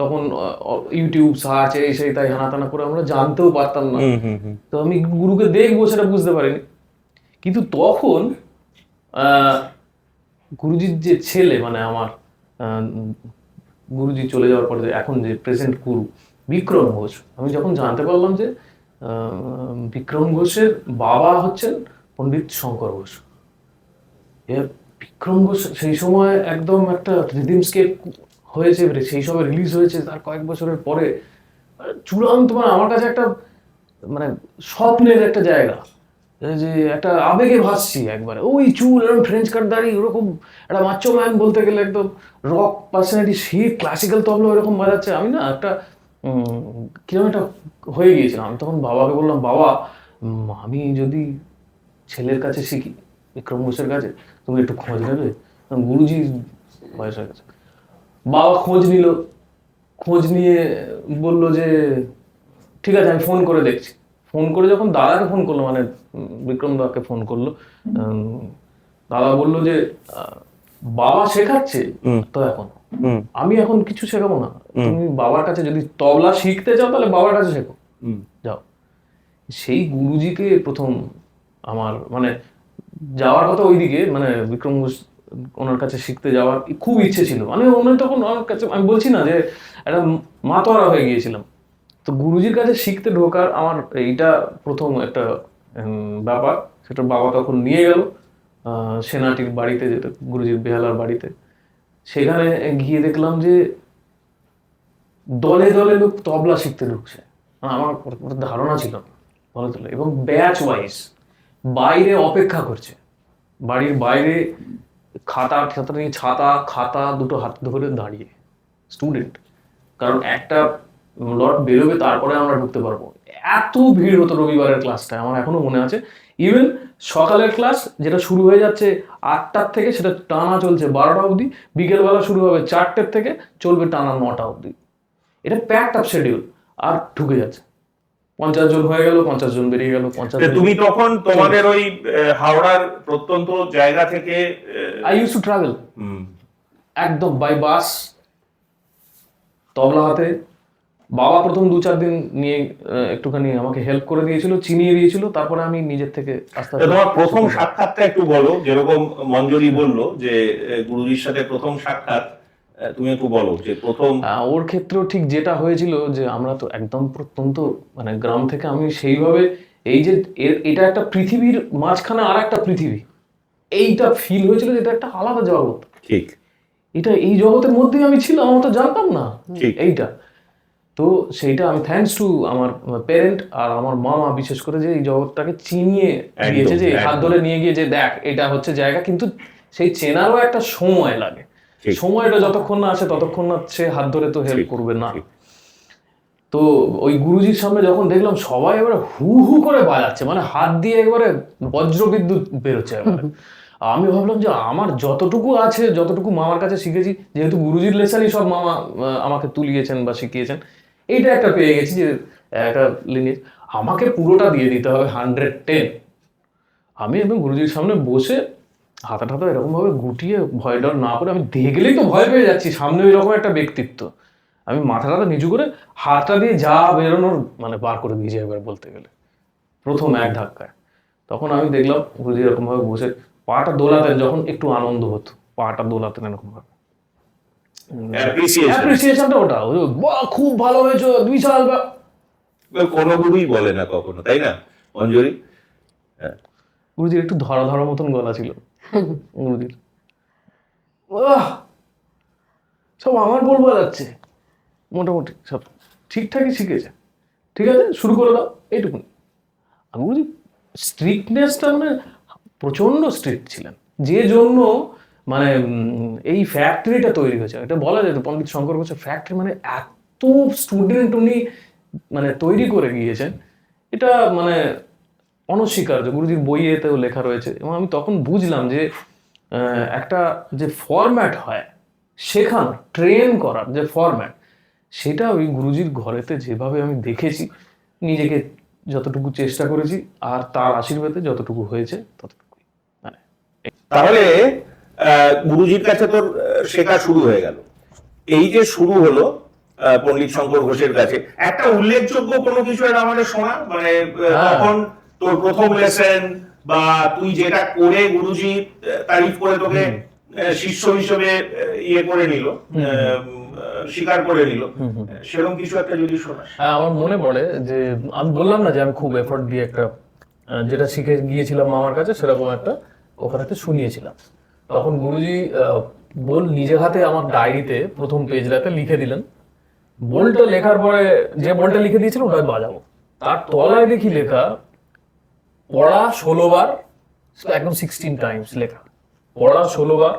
তখন ইউটিউব সার্চ এই সেই তাই হানাতানা করে আমরা জানতেও পারতাম না, তো আমি গুরুকে দেখবো সেটা বুঝতে পারিনি। কিন্তু তখন গুরুজির যে ছেলে, মানে আমার গুরুজি চলে যাওয়ার পরে এখন যে প্রেজেন্ট গুরু বিক্রম ঘোষ, আমি যখন জানতে পারলাম যে বিক্রম ঘোষের বাবা হচ্ছেন পণ্ডিত শঙ্কর ঘোষ। বিক্রম ঘোষ সেই সময় একদম একটা রিদিম স্কেপ হয়েছে, সেই সময় রিলিজ হয়েছে, তার কয়েক বছরের পরে চূড়ান্ত, মানে আমার কাছে একটা মানে স্বপ্নের একটা জায়গা, যে একটা আবেগে ভাসছি একবারে, ওই চুল এরকম ফ্রেঞ্চ কাট দাড়ি, ওরকম একটা মাচো ম্যান বলতে গেলে, একদম রক পার্সোনালিটি, সে ক্লাসিক্যাল তবলা ওরকম বাজাচ্ছে। আমি না একটা কিরকম একটা হয়ে গিয়েছিলাম। আমি তখন বাবাকে বললাম, বাবা আমি যদি ছেলের কাছে শিখি, বিক্রম ঘোষের কাছে, তুমি একটু খোঁজ নেবে, গুরুজি বয়স হয়ে গেছে। বাবা খোঁজ নিল, খোঁজ নিয়ে বললো যে ঠিক আছে আমি ফোন করে দেখছি। ফোন করে যখন দাদাকে ফোন করলো, মানে বিক্রম দাকে ফোন করলো, দাদা বললো যে বাবা শেখাচ্ছে তো এখন, আমি এখন কিছু শেখাবো না, তুমি বাবার কাছে যদি তবলা শিখতে চাও তাহলে বাবার কাছে শেখো, যাও। সেই গুরুজিকে প্রথম আমার মানে যাওয়ার কথা ওইদিকে, মানে বিক্রম ঘোষ ওনার কাছে শিখতে যাওয়ার খুব ইচ্ছে ছিল। মানে উনি তখন আমার কাছে, আমি বলছি না যে একটা মাতোয়ারা হয়ে গিয়েছিলাম। তো গুরুজির কাছে শিখতে ঢোকার আমার এইটা প্রথম একটা ব্যাপার। সেটা বাবা তখন নিয়ে গেল সেনাটির বাড়িতে, যেটা গুরুজির বেহালার বাড়িতে। সেখানে গিয়ে দেখলাম যে দলে দলে লোক তবলা শিখতে ঢুকছে, আমার ধারণা ছিল না, দলে দলে, এবং ব্যাচ ওয়াইজ বাইরে অপেক্ষা করছে, বাড়ির বাইরে খাতা নিয়ে, খাতা দুটো হাতে ধরে দাঁড়িয়ে স্টুডেন্ট, কারণ একটা লট বেরোবে তারপরে আমরা ঢুকতে পারবো। এত ভিড় হতো রবিবারের ক্লাসটায়, আমার এখনো মনে আছে। ইভেন সকালের ক্লাস যেটা শুরু হয়ে যাচ্ছে 8টার থেকে, সেটা টানা চলছে 12টা অবধি, বিকেলবেলা শুরু হবে 4টের থেকে, চলবে টানা 9টা অবধি। এটা প্যাকড আপ শিডিউল, আর ঢুকে যাচ্ছে 50 জন হয়ে গেল, 50 জন বেরিয়ে গেল, 50। তুমি তখন তোমাদের ওই হাওড়ার প্রত্যন্ত জায়গা থেকে, আই ইউজ টু ট্রাভেল একদম বাই বাস, তবলা হাতে, বাবা প্রথম 2-4 দিন নিয়ে একটুখানি আমাকে হেল্প করে দিয়েছিল, চিনিয়ে দিয়েছিল, তারপরে আমি নিজের থেকে আস্তে আস্তে। তোমার প্রথম সাক্ষাৎটা একটু বলো, যেরকম মঞ্জরি বললো যে গুরুজির সাথে প্রথম সাক্ষাৎ, তুমি একটু বলো যে প্রথম। ওর ক্ষেত্রেও ঠিক যেটা হয়েছিল, যে আমরা তো একদম প্রত্যন্ত মানে গ্রাম থেকে, আমি সেইভাবে এই যে এটা একটা পৃথিবীর মাঝখানে আর একটা পৃথিবী, এইটা ফিল হয়েছিল যে এটা একটা আলাদা জগৎ। ঠিক, এটা এই জগতের মধ্যেই আমি ছিলাম, আমি তো জানতাম না ঠিক। এইটা। তো সেইটা আমি থ্যাঙ্কস টু আমার প্যারেন্ট আর আমার মামা বিশেষ করে, যে এই জগৎটাকে চিনিয়ে দিয়েছে, যে হাত ধরে নিয়ে গিয়ে যে দেখ এটা হচ্ছে জায়গা, কিন্তু সেই চেনারও একটা সময় লাগে। সময়টা যতক্ষণ না আসে ততক্ষণ না সে হাত ধরে তো হেল্প করবে না। তো ওই গুরুজির সামনে যখন দেখলাম সবাই এবারে হু হু করে বাজাচ্ছে, মানে হাত দিয়ে একবারে বজ্র বিদ্যুৎ বেরোচ্ছে এবারে। আমি ভাবলাম যে আমার যতটুকু আছে, যতটুকু মামার কাছে শিখেছি, যেহেতু গুরুজির লেসনই সব মামা আমাকে তুলিয়েছেন বা শিখিয়েছেন, এইটা একটা পেয়ে গেছি যে একটা লিনিয়েজ, আমাকে পুরোটা দিয়ে দিতে হবে 110। আমি এবং গুরুজির সামনে বসে হাতা ঠাতা এরকম ভাবে গুটিয়ে ভয় ডর না করে, আমি দেখলেই তো ভয় পেয়ে যাচ্ছি, সামনে ওইরকম একটা ব্যক্তিত্ব, আমি মাথাটা নিচু করে হাতটা দিয়ে যা বেরোনোর মানে বার করে দিয়েছি একবার বলতে গেলে প্রথম এক ধাক্কায়। তখন আমি দেখলাম গুরুজি এরকম ভাবে বসে পাটা দোলাতেন, যখন একটু আনন্দ হতো পাটা দোলাতেন এরকম ভাবে, অ্যাপ্রিসিয়েশনটা ওটা, বাহ খুব ভালো হয়েছে, বিশাল। কোনো গুরুই বলে না কখনো, তাই না মঞ্জরি? গুরুজির একটু ধরা ধরা মতন গলা ছিল গুরুজির, সব আমার বলবো যাচ্ছে, মোটামুটি সব ঠিকঠাকই শিখেছে, ঠিক আছে শুরু করে দাও এইটুকুনি। আর গুরুজি স্ট্রিক্টনেসটা মানে প্রচন্ড স্ট্রিক্ট ছিলেন, যে জন্য মানে এই ফ্যাক্টরিটা তৈরি হয়েছে, এটা বলা যায় তো পণ্ডিত শঙ্কর ঘোষের ফ্যাক্টরি, মানে এত স্টুডেন্ট উনি মানে তৈরি করে গিয়েছেন, এটা মানে অনস্বীকার্য। গুরুজির বইয়েতেও লেখা রয়েছে, এবং আমি তখন বুঝলাম যে একটা যে ফরম্যাট হয় শেখানো, ট্রেন করার যে ফরম্যাট, সেটা ওই গুরুজির ঘরেতে যেভাবে আমি দেখেছি, নিজেকে যতটুকু চেষ্টা করেছি আর তার আশীর্বাদে যতটুকু হয়েছে ততটুকুই। মানে তাহলে গুরুজির কাছে তোর শেখা শুরু হয়ে গেল, এই যে শুরু হলো পণ্ডিত শঙ্কর ঘোষের কাছে, একটা উল্লেখযোগ্য কোনো কিছু এটা আমাদের শোনা, মানে তখন তোর প্রথম লেসন বা তুই যেটা করে গুরুজি তারিফ করে তোকে শিষ্য হিসেবে ইয়ে করে নিল, স্বীকার করে নিল, সেরকম কিছু একটা যদি শোনা। আমার মনে পড়ে যে আমি বললাম না যে আমি খুব এফোর্ট দিয়ে একটা যেটা শিখে গিয়েছিলাম মামার কাছে, সেরকম একটা ওখানেতে শুনিয়েছিলাম। তখন গুরুজি নিজে হাতে আমার ডায়েরিতে প্রথম পেজটাতে লিখে দিলেন, বলটা লেখার পরে যে বলটা লিখে দিয়েছিল ওটা বাজাবো, তার তলায় দেখি লেখা পড়া 16 বার, একদম 16 টাইমস লেখা, পড়া 16 বার,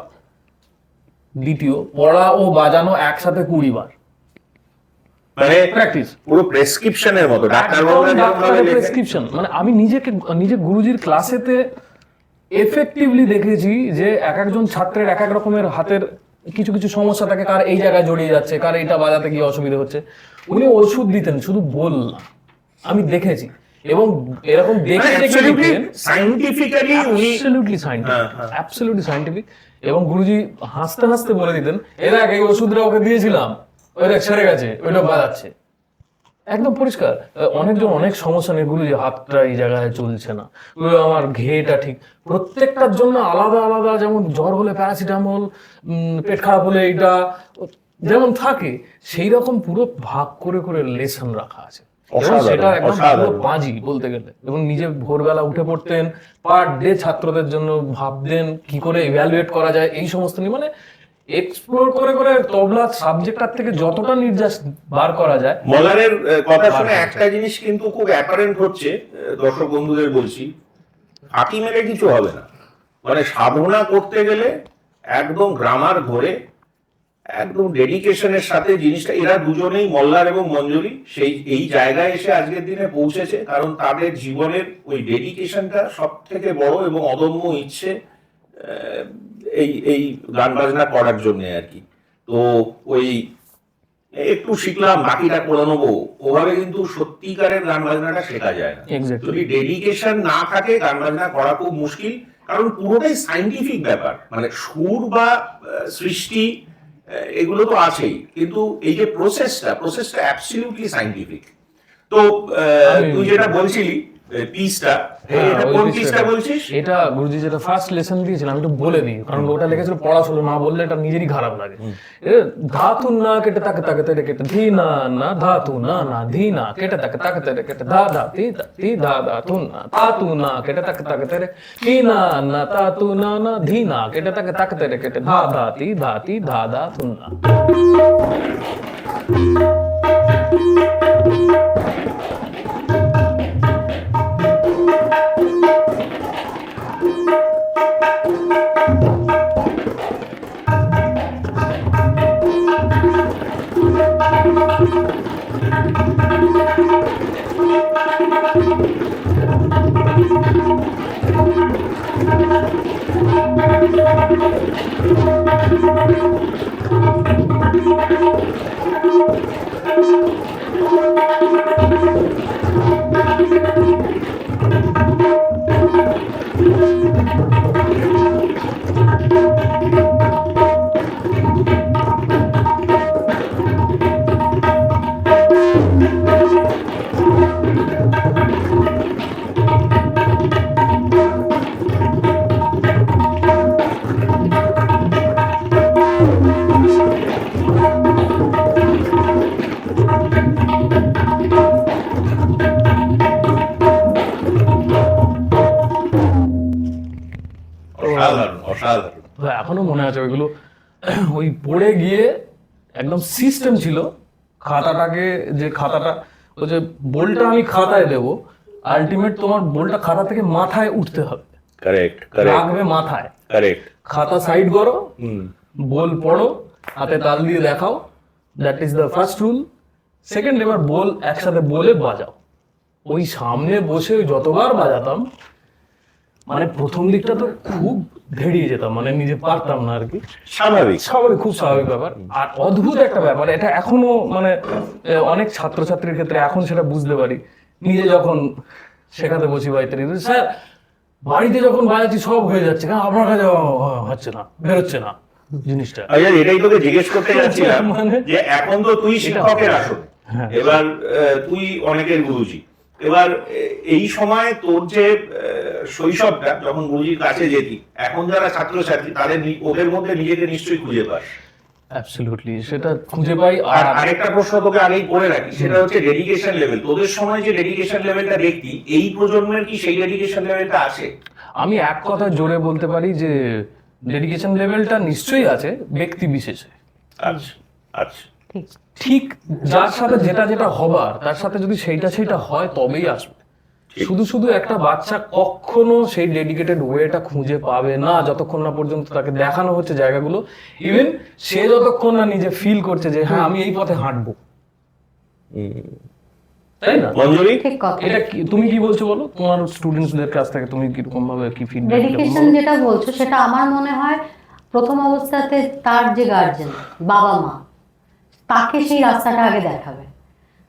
দ্বিতীয় পড়া ও বাজানো একসাথে 20 বার, মানে প্র্যাকটিস পুরো প্রেসক্রিপশনের মতো, ডাক্তারের প্রেসক্রিপশন। মানে আমি নিজে গুরুজির ক্লাসেতে এফেক্টিভলি দেখেছি যে এক একজন ছাত্রের এক এক রকমের হাতের কিছু কিছু সমস্যা থাকে, কার এই জায়গায় জড়িয়ে যাচ্ছে, কার এটা বাজাতে গিয়ে অসুবিধা হচ্ছে, উনি ওষুধ দিতেন, শুধু বল না, আমি দেখেছি। এবং এরকম দেখে সায়েন্টিফিক্যালি উনি অ্যাবসলিউটলি সায়েন্টিফিক। এবং গুরুজি হাসতে হাসতে বলে দিতেন, এ দেখ এই ওষুধটা ওকে দিয়েছিলাম, ওই দেখ সেরে গেছে, ওইটা বাজাচ্ছে, একদম পরিষ্কার। অনেকজন অনেক সমস্যা নিয়ে গুরুজি হাতটা এই জায়গায় চলছে না, আমার ঘেটা ঠিক, প্রত্যেকটার জন্য আলাদা আলাদা, যেমন জ্বর হলে প্যারাসিটামল, পেট খারাপ হলে এইটা যেমন থাকে, সেই রকম পুরো ভাগ করে করে লেসন রাখা আছে। সেটা একদম পুরো বাজি বলতে গেলে। এবং নিজে ভোরবেলা উঠে পড়তেন, পার ডে ছাত্রদের জন্য ভাবতেন কি করে ইভ্যালুয়েট করা যায়, এই সমস্ত নিয়ে মানে এক্সপ্লোর করে করে তবলা সাবজেক্টটার থেকে যতটা নির্যাস বার করা যায়। মলারের কথা শুনে একটা জিনিস কিন্তু খুব অ্যাপারেন্ট হচ্ছে, দর্শক বন্ধুদের বলছি, ফাঁকি মেরে কিছু হবে না, মানে সাধনা করতে গেলে একদম গ্রামার ধরে একদম ডেডিকেশনের সাথে জিনিসটা, এরা দুজনেই মল্লার এবং মঞ্জরি সেই এই জায়গায় এসে আজকের দিনে পৌঁছেছে, কারণ তাদের জীবনের ওই ডেডিকেশনটা সব থেকে বড় এবং অদম্য ইচ্ছে এই গান বাজনা করার জন্য আর কি। তো ওই একটু শিখলাম বাকিটা করে নেবো, ওভাবে কিন্তু সত্যিকারের গান বাজনাটা শেখা যায় না। যদি ডেডিকেশন না থাকে গান বাজনা করা খুব মুশকিল, কারণ পুরোটাই সায়েন্টিফিক ব্যাপার, মানে সুর বা সৃষ্টি এগুলো তো আছেই, কিন্তু এই যে প্রসেসটা অ্যাবসলিউটলি সাইন্টিফিক। তো তুই যেটা বলছিলি পিসটা, এটা কোন পিসটা বলছিস? এটা গুরুজি যেটা ফার্স্ট লেসন দিয়েছিলাম আমি একটু বলে দিই, কারণ ওটা লিখেছিল পড়াশোনা না বললে এটা নিজেরই খারাপ লাগে। ধাতু না কেটে তাকে তাকে তেরে কেটে ধি না না ধাতু না না ধি না কেটে তাকে তেরে কেটে ধা ধা তি তি ধা ধা তু না ধাতু না কেটে তাকে তেরে ধি না না ধাতু না না ধি না কেটে তাকে তেরে কেটে ধা ধা তি ধা ধা তু না। অসাধারণ। এখনো মনে আছে ওইগুলো, ওই পড়ে গিয়ে একদম সিস্টেম ছিল খাতাটাকে, যে খাতাটা ওই যে বোলটা আমি খাতায় দেবো, আলটিমেট তোমার বোলটা খাতা থেকে মাথায় উঠতে হবে, কারেক্ট রাখবে মাথায়, কারেক্ট। খাতা সাইড করো, বোল পড়ো, হাতে তাল দিয়ে দেখাও, that is the first rule. Second, এবার বোল একসাথে বলে বাজাও। ওই সামনে বসে যতবার বাজাতাম, মানে প্রথম দিকটা তো খুব ভেড়িয়ে যেতাম, মানে নিজে পারতাম না আর কি, স্বাভাবিক খুব স্বাভাবিক ব্যাপার। আর অদ্ভুত একটা ব্যাপার, এটা এখনো মানে অনেক ছাত্রছাত্রীর ক্ষেত্রে এখন সেটা বুঝতে পারি। নিজে যখন শেখাতে বসি বাড়িতে, স্যার বাড়িতে যখন বাজাচ্ছি সব হয়ে যাচ্ছে, কেন আপনার কাছে হচ্ছে না, বেরোচ্ছে না জিনিসটা। এটাই তোকে জিজ্ঞেস করতে যাচ্ছিলাম যে এখন তো তুই শিক্ষকের আসন, এবার তুই অনেকের গুরুজি, এবার এই সময় তোর যে শৈশবটা যখন গুরুজির কাছে যেতি, এখন যারা ছাত্রছাত্রী তাদের ওদের মধ্যে নিজেকে নিশ্চয়ই খুঁজে পাস। অ্যাবসলিউটলি, সেটা খুঁজে পাই। আর আরেকটা প্রশ্ন তোকে আগেই করে রাখি, সেটা হচ্ছে ডেডিকেশন লেভেল। তোদের সময় যে ডেডিকেশন লেভেলটা দেখতি, এই প্রজন্মের কি সেই ডেডিকেশন লেভেলটা আছে? আমি এক কথা জোরে বলতে পারি যে ডেডিকেশন লেভেলটা নিশ্চয়ই আছে, ব্যক্তি বিশেষে। আচ্ছা আচ্ছা, ঠিক যার সাথে যেটা যেটা হবার, তার সাথে যদি সেইটা হয় তবেই আসবে। শুধু একটা বাচ্চা কখনো সেই ডেডিকেটেড ওয়েটা খুঁজে পাবে না যতক্ষণ না পর্যন্ত তাকে দেখানো হচ্ছে জায়গাগুলো, ইভেন সে যতক্ষণ না নিজে ফিল করছে যে হ্যাঁ আমি এই পথে হাঁটবো, তাই না? মঞ্জুরি, এটা তুমি কি বলছো বলো, তোমার স্টুডেন্টসদের কাছ থেকে তুমি কিরকম ভাবে কি ফিডব্যাক? ডেডিকেশন যেটা বলছো সেটা আমার মনে হয় প্রথম অবস্থাতে তার যে গার্জেন, বাবা মা, তাকে সেই রাস্তাটা আগে দেখাবে।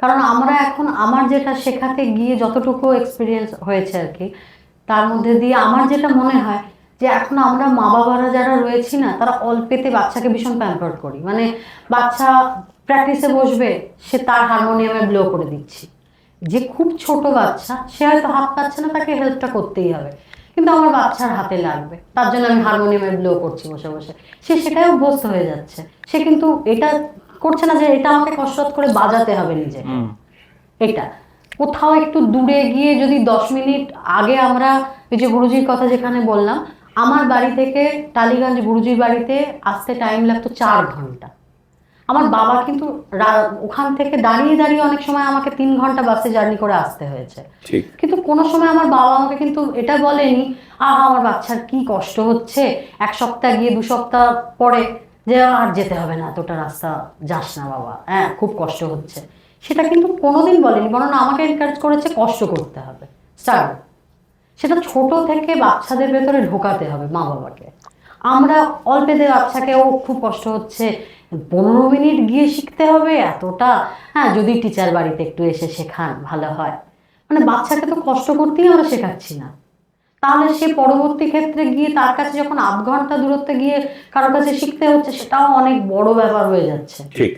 কারণ আমরা এখন আমার যেটা শেখাতে গিয়ে যতটুকু এক্সপিরিয়েন্স হয়েছে আর কি, তার মধ্যে দিয়ে আমার যেটা মনে হয় যে এখন আমরা মা বাবারা যারা রয়েছি না, তারা অল্পেতে বাচ্চাকে ভীষণ প্যাম্পার করি। মানে বাচ্চা প্র্যাকটিসে বসবে, সে তার হারমোনিয়ামে ব্লো করে দিচ্ছি। যে খুব ছোট বাচ্চা, সে হয়তো হাত পাচ্ছে না, তাকে হেল্পটা করতেই হবে, কিন্তু আমার বাচ্চার হাতে লাগবে, তার জন্য আমি হারমোনিয়ামে ব্লো করছি বসে বসে। সে সেটাই অভ্যস্ত হয়ে যাচ্ছে। সে কিন্তু এটা করছে না যে এটা আমাকে কসরত করে বাজাতে হবে নিজে। এটা কোথাও একটু দূরে গিয়ে যদি 10 মিনিট আগে আমরা ওই যে গুরুজির কথা যেখানে বললাম, আমার বাড়ি থেকে টালিগঞ্জ গুরুজির বাড়িতে আসতে টাইম লাগতো 4 ঘন্টা। আমার বাবা কিন্তু ওখান থেকে দাঁড়িয়ে দাঁড়িয়ে অনেক সময় আমাকে 3 ঘন্টা বাসে জার্নি করে আসতে হয়েছে। কিন্তু কোনো সময় আমার বাবা আমাকে কিন্তু এটা বলেনি আমার বাচ্চার কি কষ্ট হচ্ছে, 1 সপ্তাহ গিয়ে 2 সপ্তাহ পরে যে আর যেতে হবে না, এতটা রাস্তা যাস না বাবা, হ্যাঁ খুব কষ্ট হচ্ছে, সেটা কিন্তু কোনোদিন বলেনি। বরং আমাকে এনকারেজ করেছে কষ্ট করতে হবে, স্টার্ট। সেটা ছোট থেকে বাচ্চাদের ভেতরে ঢোকাতে হবে মা বাবাকে। আমরা অল্পেতে বাচ্চাকে ও খুব কষ্ট হচ্ছে 15 মিনিট গিয়ে শিখতে হবে এতটা, হ্যাঁ যদি টিচার বাড়িতে একটু এসে শেখান ভালো হয়। মানে বাচ্চাকে তো কষ্ট করতেই আমরা শেখাচ্ছি না, তাহলে সে পরবর্তী ক্ষেত্রে গিয়ে তার কাছে যখন 8 ঘন্টা দূরত্বে গিয়ে কারোর কাছে শিখতে হচ্ছে, সেটাও অনেক বড় ব্যাপার হয়ে যাচ্ছে। ঠিক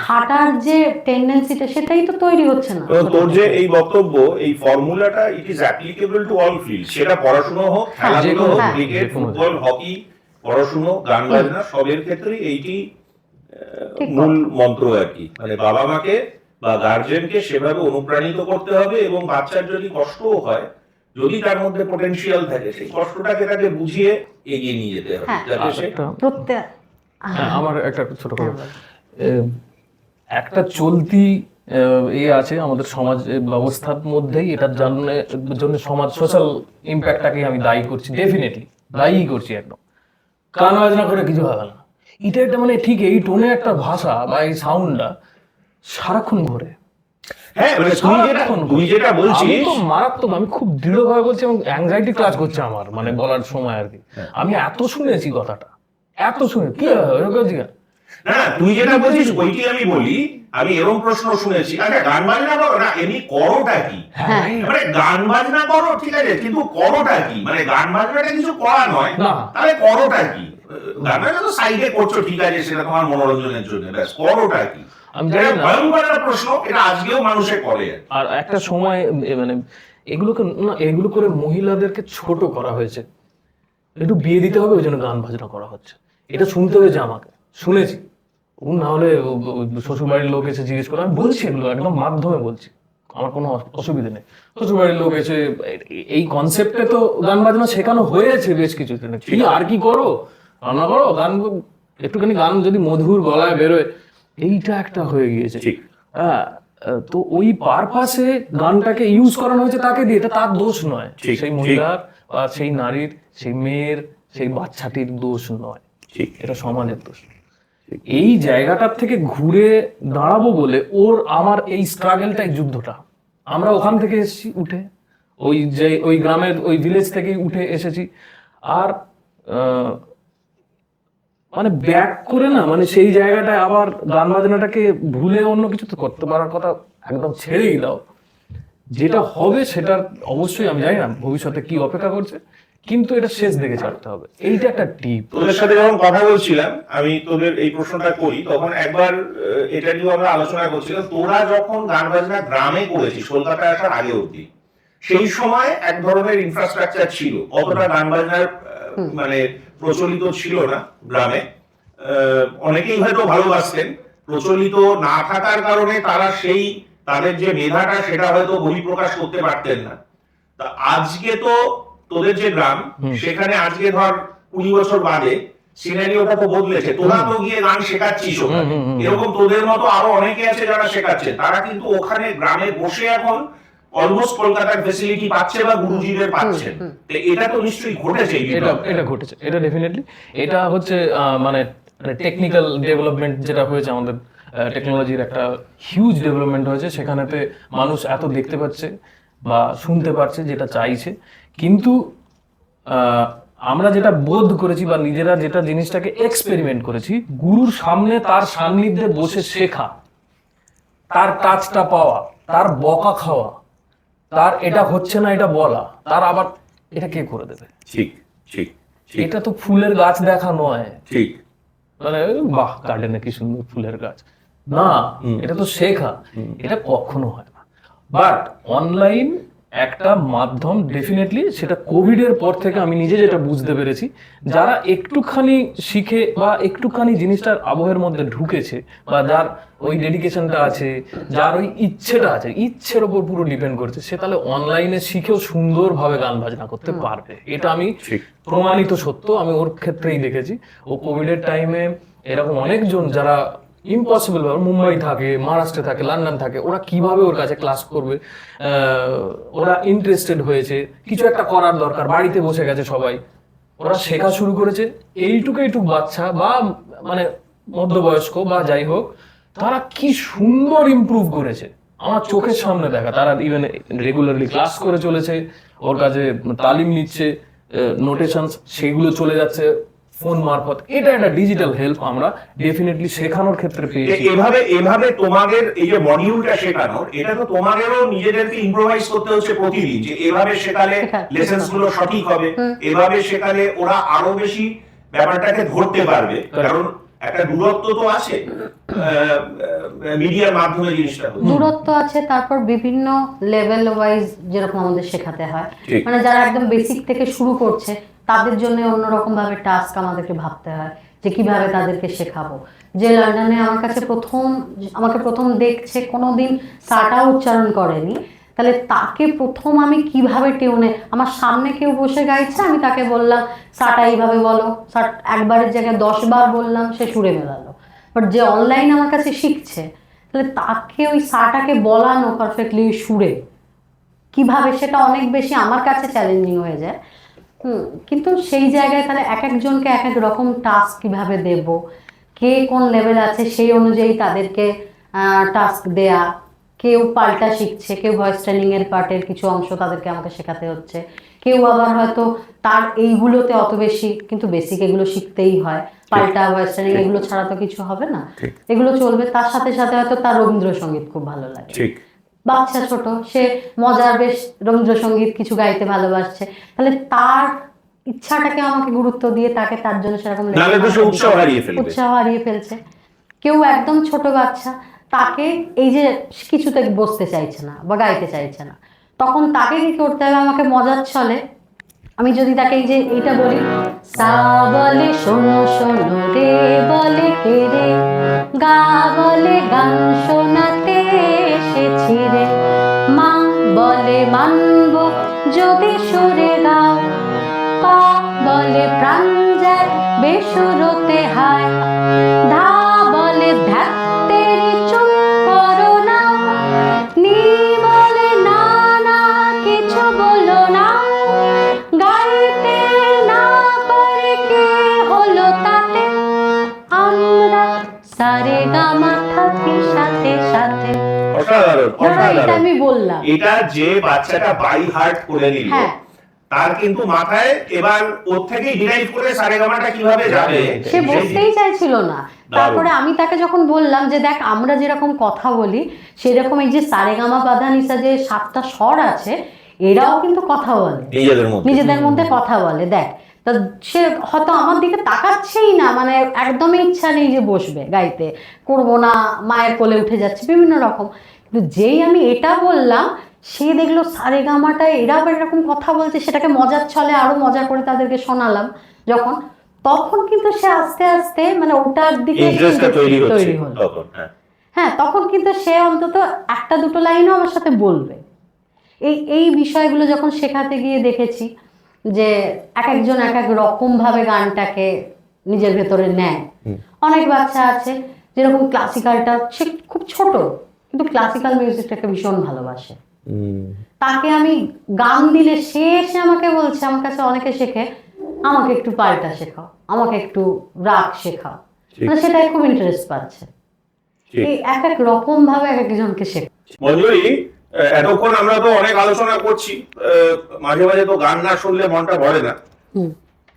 খাটার যে টেন্ডেন্সিটা সেটাই তো তৈরি হচ্ছে না। তোর যে এই বক্তব্য, এই ফর্মুলাটা it is applicable to all field, সেটা পড়াশোনা হোক, খেলাধুলা হোক, ক্রিকেট, ফুটবল, হকি, পড়াশুনো, গান বাজনা, সবের ক্ষেত্রে এইটি মূল মন্ত্র আর কি। মানে বাবা মাকে বা গার্জেনকে সেভাবে অনুপ্রাণিত করতে হবে, এবং বাচ্চার যদি কষ্টও হয়, যদি তার মধ্যে পটেনশিয়াল থাকে, সেই কষ্টটাকে তাকে বুঝিয়ে এগিয়ে নিয়ে যেতে হবে, যাতে সে আমার একটা ছোট কথা, একটা চলতি আছে আমাদের সমাজ ব্যবস্থার মধ্যেই, এটার জন্য সমাজ সোশ্যাল ইম্প্যাক্টটাকে আমি দায়ী করছি, ডেফিনেটলি দায়ী করছি একদম। গান বাজনা করে কিছু হবে না, এটা একটা মানে ঠিক এই টোনে একটা ভাষা বা এই সাউন্ডটা সারাক্ষণ ঘোরে। হ্যাঁ, মানে তুই যেটা বলছিস মারাত্মক, আমি খুব দৃঢ়ভাবে বলছি, এবং অ্যাংজাইটি ক্লাস করছে আমার মানে বলার সময় আর কি। আমি এত শুনেছি কথাটা, এত শুনে কি না, তুই যেটা বলছিস ওইটি আমি বলি। আমি এরকম প্রশ্ন শুনেছি, আচ্ছা গান বাজনা করো না, এমনি করোটা কি? মানে গান বাজনা করো ঠিক আছে, কিন্তু করোটা কি? মানে গান বাজনাটা কিছু করা নয়, তাহলে করোটা কি? গান বাজনা তো সাইডে করছো ঠিক আছে, সেটা তোমার মনোরঞ্জনের জন্য, ব্যাস, করোটা কি? আমি জানি না, ভয়ঙ্কর প্রশ্ন, এটা আজকেও মানুষে করে। আর একটা সময় মানে এগুলো করে মহিলাদেরকে ছোট করা হয়েছে, একটু বিয়ে দিতে হবে ওই জন্য গান বাজনা করা হচ্ছে, এটা শুনতে হয়েছে আমাকে, শুনেছি। না হলে শ্বশুরবাড়ির লোক এসে জিজ্ঞেস করে, আমি বলছি এগুলো একদম মাধ্যমে বলছি, আমার কোনো অসুবিধা নেই। শ্বশুরবাড়ির লোক এসে এই কনসেপ্টে তো গান বাজনা শেখানো হয়েছে বেশ কিছু, কি আর কি করো, রান্না করো, গান একটুখানি গান যদি মধুর গলায় বেরোয়, এইটা একটা হয়ে গিয়েছে। ঠিক, হ্যাঁ, তো ওই পারপাসে গানটাকে ইউজ করানো হয়েছে তাকে দিয়ে, এটা তার দোষ নয়, সেই মহিলার বা সেই নারীর, সেই মেয়ের, সেই বাচ্চাটির দোষ নয়, ঠিক, এটা সমাজের দোষ। এই জায়গাটার থেকে ঘুরে দাঁড়াবো বলে আমার এই স্ট্রাগলটা, এই যুদ্ধটা, আমরা ওখান থেকে এসেছি উঠে, ওই গ্রামের ওই ভিলেজ থেকেই উঠে এসেছি, আর মানে ব্যাক করে না, মানে সেই জায়গাটায় আবার গান বাজনাটাকে ভুলে অন্য কিছু তো করতে পারার কথা একদম ছেড়েই দাও। যেটা হবে সেটার অবশ্যই আমি জানি না ভবিষ্যতে কি অপেক্ষা করছে, কিন্তু এটা শেষ দিকে ছাড়তে হবে, এইটা একটা টিপ। তোদের সাথে যখন কথা বলছিলাম, আমি তোদের এই প্রশ্নটা করি, তখন একবার এটা নিয়ে আমরা আলোচনা করছিলাম। তোরা যখন গান বাজনা গ্রামে করেছিস কলকাতায় আসার আগে অবধি, সেই সময় এক ধরনের ইনফ্রাস্ট্রাকচার ছিল, অতটা গান বাজনার মানে প্রচলিত ছিল না গ্রামে। অনেকেই হয়তো ভালোবাসতেন, প্রচলিত না থাকার কারণে তারা সেই তাদের যে মেধাটা সেটা হয়তো বহিঃপ্রকাশ করতে পারতেন না। তা আজকে তো তোদের যে গ্রাম, সেখানে আজকে ধর 20 বছর বাদে সিনারিওটা তো বদলেছে, তোরা তো গিয়ে গান শেখাচ্ছিস ওখানে, এরকম তোদের মতো আরো অনেকে আছে যারা শেখাচ্ছে, তারা কিন্তু ওখানে গ্রামে বসে এখন অলমোস্ট কলকাতার ফ্যাসিলিটি পাচ্ছে বা গুরুজিদের পাচ্ছেন। এটা তো নিশ্চয়ই ঘটেছে, এটা ঘটেছে, এটা ডেফিনেটলি। এটা হচ্ছে মানে টেকনিক্যাল ডেভেলপমেন্ট যেটা হয়েছে, আমাদের টেকনোলজির একটা হিউজ ডেভেলপমেন্ট হয়েছে, সেখানেতে মানুষ এত দেখতে পাচ্ছে বা শুনতে পারছে যেটা চাইছে। কিন্তু আমরা যেটা বোধ করেছি বা নিজেরা যেটা জিনিসটাকে এক্সপেরিমেন্ট করেছি, গুরুর সামনে তার সান্নিধ্যে বসে শেখা, তার টাচটা পাওয়া, তার বকা খাওয়া, তার এটা হচ্ছে না এটা বলা, তার আবার এটা কে করে দেবে? ঠিক ঠিক, এটা তো ফুলের গাছ দেখা নয়, ঠিক, মানে বাহ গার্ডেনে কি সুন্দর ফুলের গাছ, না, এটা তো শেখা, এটা কখনো হয় না। বাট অনলাইন একটা মাধ্যম ডেফিনেটলি, সেটা কোভিড এর পর থেকে আমি নিজে যেটা বুঝতে পেরেছি, যারা একটুখানি শিখে বা একটুখানি জিনিসটার আবহের মধ্যে ঢুকেছে, বা যার ওই ডেডিকেশনটা আছে, যার ওই ইচ্ছেটা আছে, ইচ্ছের ওপর পুরো ডিপেন্ড করছে, সে তাহলে অনলাইনে শিখেও সুন্দরভাবে গান বাজনা করতে পারবে। এটা আমি প্রমাণিত সত্য, আমি ওর ক্ষেত্রেই দেখেছি। ও কোভিডের টাইমে এরকম অনেকজন যারা ইম্পসিবল ভাবে মুম্বাই থাকে, মহারাষ্ট্রে থাকে, লন্ডন থাকে, ওরা কিভাবে ওর কাছে ক্লাস করবে, ওরা ইন্টারেস্টেড হয়েছে, কিছু একটা করার দরকার, বাড়িতে বসে গেছে সবাই, ওরা শেখা শুরু করেছে। এইটুকু বাচ্চা বা মানে মধ্যবয়স্ক বা যাই হোক, তারা কি সুন্দর ইমপ্রুভ করেছে আমার চোখের সামনে দেখা। তারা ইভেন রেগুলারলি ক্লাস করে চলেছে, ওর কাছে তালিম নিচ্ছে, নোটেশনস সেগুলো চলে যাচ্ছে ফোন মারফত, এটা একটা ডিজিটাল হেল্প আমরা ডেফিনেটলি শেখানোর ক্ষেত্রে পেয়েছি। এভাবে তোমাদের এই যে মডিউলটা শেখানোর, এটা তো তোমাদেরও নিজেদেরকে ইম্প্রোভাইজ করতে হচ্ছে প্রতিদিন, যে এভাবে শেখালে লেসেন্স গুলো সঠিক হবে, এভাবে শেখালে ওরা আরো বেশি ব্যাপারটাকে ধরতে পারবে, কারণ একটা দূরত্ব তো আছে মিডিয়ার মাধ্যমে জিনিসটা। দূরত্ব আছে, তারপর বিভিন্ন লেভেল ওয়াইজ যেরকম আমাদের শেখাতে হয়, মানে যারা একদম বেসিক থেকে শুরু করছে তাদের জন্য অন্যরকম ভাবে টাস্ক আমাদেরকে ভাবতে হয় যে কিভাবে তাদেরকে শেখাবো। যে লন্ডনে আমাকে প্রথম দেখছে, কোনোদিন সাটা উচ্চারণ করেনি, তাহলে তাকে প্রথম আমি কিভাবে টিউনে, আমার সামনে কেউ বসে গাইছে, আমি তাকে বললাম সাটা এইভাবে বলো, একবারের জায়গায় 10 বার বললাম, সে সুরে মেলালো। বাট যে অনলাইন আমার কাছে শিখছে, তাহলে তাকে ওই সাটাকে বলানো পারফেক্টলি সুরে কিভাবে, সেটা অনেক বেশি আমার কাছে চ্যালেঞ্জিং হয়ে যায়। কিন্তু সেই জায়গায় তাহলে এক একজনকে এক এক রকম টাস্ক কিভাবে দেব, কে কোন লেভেল আছে সেই অনুযায়ী তাদেরকে টাস্ক দেয়া। কেউ পাল্টা শিখছে, কেউ ভয়েস ট্রেনিং এর পার্টের কিছু অংশ তাদেরকে আমাকে শেখাতে হচ্ছে, কেউ আবার হয়তো তার এইগুলোতে অত বেশি, কিন্তু বেসিক এগুলো শিখতেই হয়, পাল্টা ভয়েস ট্রেনিং এগুলো ছাড়া তো কিছু হবে না, এগুলো চলবে। তার সাথে সাথে হয়তো তার রবীন্দ্রসঙ্গীত খুব ভালো লাগে, বাচ্চা ছোট, সে মজার বেশ রবীন্দ্রসঙ্গীত কিছু গাইতে ভালোবাসছে, তাহলে তার ইচ্ছাটাকে আমাকে গুরুত্ব দিয়ে তাকে তার জন্য সেরকম উৎসাহ হারিয়ে ফেলছে। কেউ একদম ছোট বাচ্চা, তাকে এই যে কিছুতে বসতে চাইছে না বা গাইতে চাইছে না, তখন তাকে কি করতে হবে, আমাকে মজার ছলে আমি যদি তাকে এই যে এইটা বলি, সা বলে শোনো শোনো, রে বলে কে রে, গা বলে গান শোনাতে এসেছি রে, মা বলে মানবো যদি সুরে গাও, পা বলে প্রাণ যায় বেসুরতে হায়, ধা বলে ধ্যাত্তেরি চুপ করো না, নি বলে না না কিছু বলো না, গাইতে না পারে কে হলো তাতে, আমরা সারে গামা থাকি সাথে সাথে। এটা আমি বললাম, এটা যে বাচ্চাটা বাই হার্ট করে নিল, তার কিন্তু মাথায় এবার ওর থেকেই ডিরাইভ করে সারেগামাটা কিভাবে যাবে সে বলতেই চাইছিল না। তারপরে আমি তাকে যখন বললাম যে দেখ, আমরা যেরকম কথা বলি সেরকম এই যে সারেগামা পাধানিসা যে 7টা স্বর আছে, এরাও কিন্তু কথা বলে, নিজেদের মধ্যে কথা বলে। দেখ, তা সে হয়তো আমার দিকে তাকাচ্ছেই না, মানে একদমই ইচ্ছা নেই যে বসবে গাইতে, করবো না, মায়ের কোলে উঠে যাচ্ছে বিভিন্ন রকম। কিন্তু যেই আমি এটা বললাম, সে দেখলো সারেগামাটা এরা আবার এরকম কথা বলছে, সেটাকে মজার ছলে আরো মজা করে তাদেরকে শোনালাম যখন, তখন কিন্তু সে আস্তে আস্তে মানে ওটার দিকে তৈরি হলো। হ্যাঁ, তখন কিন্তু সে অন্তত একটা দুটো লাইনও আমার সাথে বলবে। এই বিষয়গুলো যখন শেখাতে গিয়ে দেখেছি যে এক একজন এক এক রকম ভাবে গানটাকে নিজের ভেতরে নেয়। অনেক বাচ্চা আছে যেরকম ক্লাসিক্যালটা, সে খুব ছোট কিন্তু ক্লাসিক্যাল মিউজিকটাকে ভীষণ ভালোবাসে, তাকে আমি গান দিলে সে এসে আমাকে বলছে, আমার কাছে অনেকে শেখে, আমাকে একটু পাল্টা শেখাও, আমাকে একটু রাগ শেখাও, মানে সেটাই খুব ইন্টারেস্ট পাচ্ছে। এই এক এক রকম ভাবে এক একজনকে শেখা। মঞ্জুরি, এতক্ষণ আমরা তো অনেক আলোচনা করছি, মাঝে মাঝে তো গান না শুনলে মনটা ভরে না,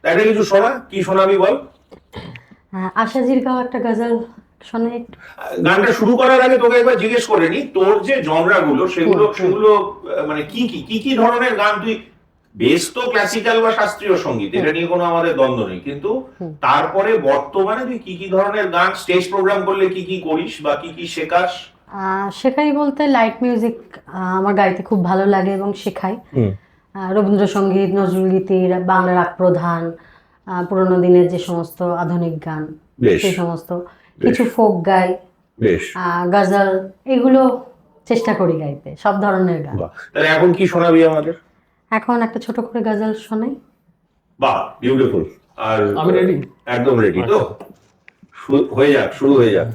একটা কিছু শোনা, কি শোনাবি বল? আশাজির গাওয়া একটা গজল শোনে একটু। গানটা শুরু করার আগে তোকে একবার জিজ্ঞেস করে নি, তোর যে জনরা গুলো সেগুলো মানে কি ধরনের গান তুই, বেশ তো ক্লাসিক্যাল বা শাস্ত্রীয় সঙ্গীত, এটা নিয়ে কোনো আমাদের দ্বন্দ্ব নেই, কিন্তু তারপরে বর্তমানে তুই কি ধরনের গান, স্টেজ প্রোগ্রাম করলে কি করিস বা কি শেখাস? শেখাই বলতে লাইট মিউজিক আমার গাইতে খুব ভালো লাগে এবং শেখাই। রবীন্দ্রসঙ্গীত, নজরুলগীতি, বাংলা রাগ প্রধান, পুরোনো দিনের যে সমস্ত আধুনিক গান সেই সমস্ত, কিছু ফোক গাই, গজল, এগুলো চেষ্টা করি গাইতে, সব ধরনের গান। তাহলে এখন কি শোনাবি আমাদের? এখন একটা ছোট করে গজল শোনাই। বাহ, বিউটিফুল। আর আমি রেডি, একদম রেডি তো, শুরু হয়ে যাক।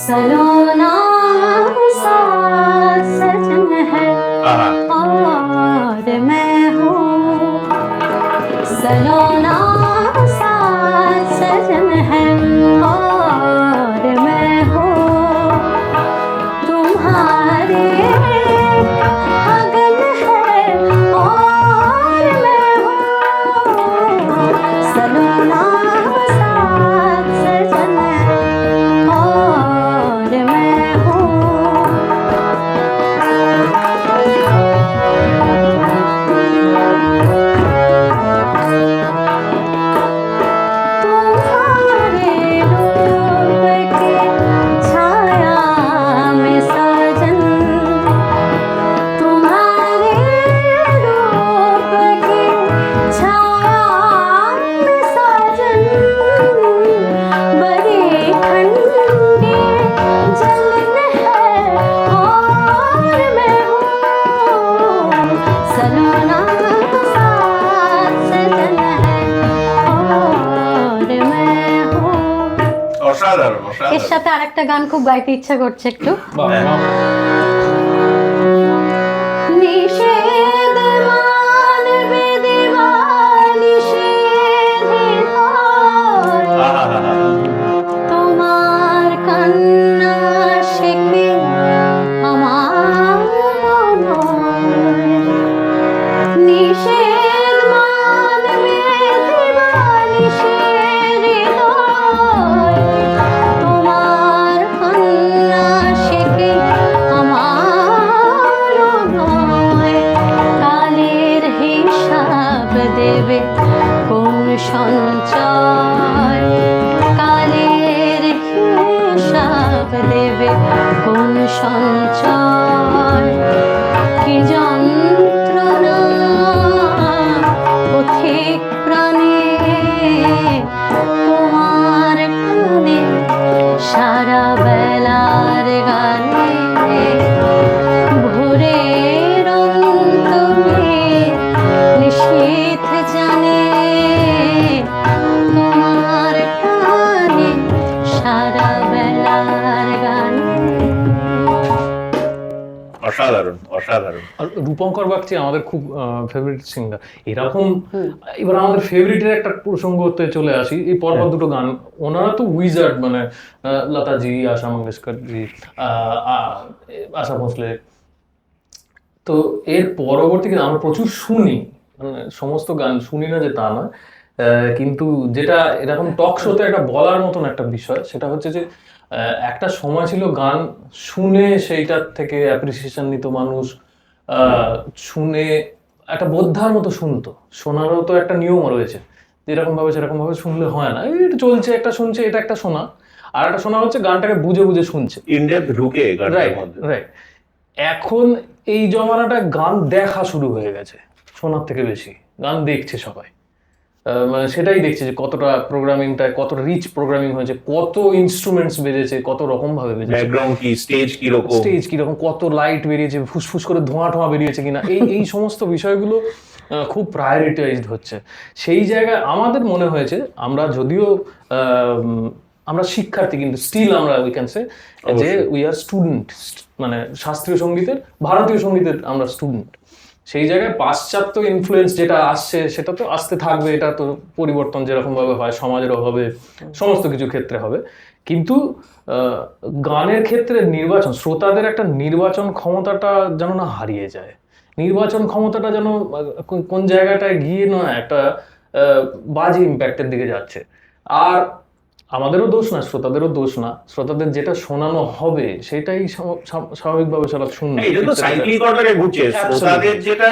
सलोना साथ सजन है और मैं हूँ, सलोना साथ सजन है और मैं हूँ, तुम्हारे अगन है और अपना साथ सजन है और मैं हूँ। অসাধারণ এর অসাধারণ। সাথে আরেকটা গান খুব গাইতে ইচ্ছা করছে একটু। বাহ, বাহ। নিষেধ মানবে দেওয়া নিষেধে হয়। আহা, তোমার কান্না শেখে আমার নয়। নিষেধ মানবে দেওয়া নিষেধে হয়। তোমার কান্না শেখে আমার নয়। কালের হিসাব দেবে কোন সঞ্চয়। কালের হিসাব দেবে কোন সঞ্চয়। কি যন্ত্রণা পথিক প্রাণে তোমার কানে সারা বেলার গানে। ভোরের অন্তরে নিশীথ জানে তোমার কানে সারা বেলার গানে। অসাধারণ অসাধারণ। আর রূপঙ্কর বাগচি আমাদের খুব ফেভারিট সিঙ্গার। এরকম এবার আমাদের ফেভারিটের একটা প্রসঙ্গ হতে চলে আসি। এই পরপর দুটো গান, ওনারা তো উইজার্ড, মানে লতাজি, আশা মঙ্গেশকরজি, আশা ভোসলে। তো এর পরবর্তীতে আমরা প্রচুর শুনি, মানে সমস্ত গান শুনি না যে তা না, কিন্তু যেটা এরকম টক শোতে একটা বলার মতন একটা বিষয়, সেটা হচ্ছে যে একটা সময় ছিল গান শুনে সেইটার থেকে অ্যাপ্রিসিয়েশন নিত মানুষ, শুনে একটা বোদ্ধার মতো শুনতো। শোনারও তো একটা নিয়ম রয়েছে, যেরকম ভাবে সেরকম ভাবে শুনলে হয় না। এই চলছে, একটা শুনছে, এটা একটা শোনা, আর একটা শোনা হচ্ছে গানটাকে বুঝে বুঝে শুনছে। ইনডেপথ ঢুকে গানটার রাইট মধ্যে। রাইট। এখন এই জমানাটা গান দেখা শুরু হয়ে গেছে, শোনার থেকে বেশি গান দেখছে সবাই। মানে সেটাই দেখছে যে কতটা প্রোগ্রামিংটা, কতটা রিচ প্রোগ্রামিং হয়েছে, কত ইনস্ট্রুমেন্টস বেজেছে, কত রকম ভাবে বেজেছে, ব্যাকগ্রাউন্ড কি, স্টেজ কি রকম, স্টেজ কিরকম, কত লাইট বেরিয়েছে, ফুসফুস করে ধোঁয়া টোঁয়া বেরিয়েছে কিনা, এই সমস্ত বিষয়গুলো খুব প্রায়োরিটাইজড হচ্ছে। সেই জায়গায় আমাদের মনে হয়েছে, আমরা যদিও আমরা শিক্ষার্থী, কিন্তু স্টিল আমরা উই ক্যান সে যে উই আর স্টুডেন্ট, মানে শাস্ত্রীয় সঙ্গীতের, ভারতীয় সঙ্গীতের আমরা স্টুডেন্ট। সেই জায়গায় পাশ্চাত্য ইনফ্লুয়েন্স যেটা আসছে সেটা তো আসতে থাকবে, এটা তো পরিবর্তন যেরকম ভাবে হয় সমাজেরও হবে, সমস্ত কিছু ক্ষেত্রে হবে। কিন্তু গানের ক্ষেত্রে নির্বাচন, শ্রোতাদের একটা নির্বাচন ক্ষমতাটা যেন না হারিয়ে যায়। নির্বাচন ক্ষমতাটা যেন কোন জায়গাটায় গিয়ে না একটা বাজে ইম্প্যাক্টের দিকে যাচ্ছে। আর আমাদেরও দোষ না, শ্রোতাদেরও দোষ না, শ্রোতাদের যেটা শোনানো হবে সেটাই স্বাভাবিকভাবে সেটা শুনবে। এটা তো সাইক্লিক অর্ডারে ঘুরছে। শ্রোতাদের যেটা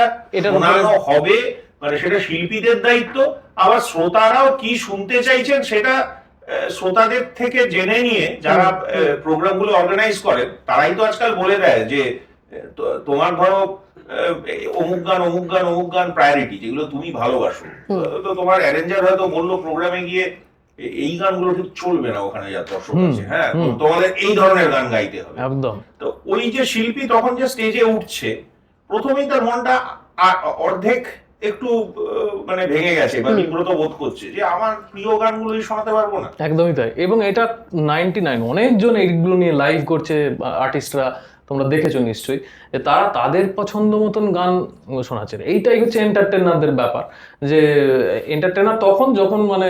শোনানো হবে মানে সেটা শিল্পীদের দায়িত্ব, আবার শ্রোতারাও কি শুনতে চাইছেন সেটা শ্রোতাদের থেকে জেনে নিয়ে যারা প্রোগ্রামগুলো অর্গানাইজ করেন তারাই তো আজকাল বলে দেয় যে তোমার ধরো অমুক গান অমুক গান অমুক গান প্রায়োরিটি, যেগুলো তুমি ভালোবাসো। তো তোমার অ্যারেঞ্জার হয়তো বললো প্রোগ্রামে গিয়ে এই গানগুলো ঠিক চলবে না ওখানে যা দর্শক আছে, হ্যাঁ তোমাদের এই ধরনের গান গাইতে হবে একদম। তো ওই যে শিল্পী তখন যে স্টেজে উঠছে, প্রথমেই তার মনটা অর্ধেক একটু মানে ভেঙে গেছে বা বিব্রত বোধ করছে যে আমার প্রিয় গানগুলোই শোনাতে পারবো না। একদমই তাই। এবং এটা 99 অনেকজন এইগুলো নিয়ে লাইভ করছে আর্টিস্টরা, তোমরা দেখেছো নিশ্চয়ই, তারা তাদের পছন্দ মতন গান শোনাচ্ছে। এইটাই হচ্ছে এন্টারটেনারদের ব্যাপার, যে এন্টারটেনার তখন যখন মানে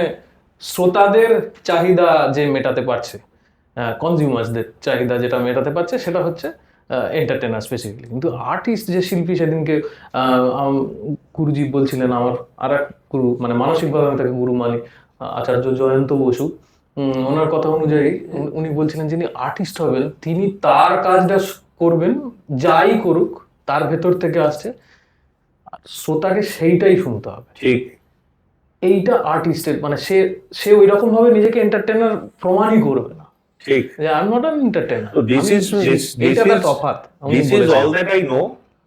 শ্রোতাদের চাহিদা যে মেটাতে পারছে, কনজিউমার্সদের চাহিদা যেটা মেটাতে পারছে, সেটা হচ্ছে এন্টারটেনার স্পেসিফিকলি। কিন্তু আর্টিস্ট যে শিল্পী, সেদিনকে গুরুজি বলছিলেন, আমার আর এক গুরু, মানে মানসিকভাবে আমি তাকে গুরু মানি, আচার্য জয়ন্ত বসু, ওনার কথা অনুযায়ী উনি বলছিলেন যিনি আর্টিস্ট হবেন তিনি তার কাজটা করবেন, যাই করুক তার ভেতর থেকে আসছে, শ্রোতাকে সেইটাই শুনতে হবে। ঠিক, এইটা আর্টিস্টের মানে সে ওই রকম ভাবে নিজেকে এন্টারটেনার প্রমাণই করবে না। ঠিক, যে I am not an entertainer. তো দিস ইজ তফাৎ, অল দ্যাট আই নো।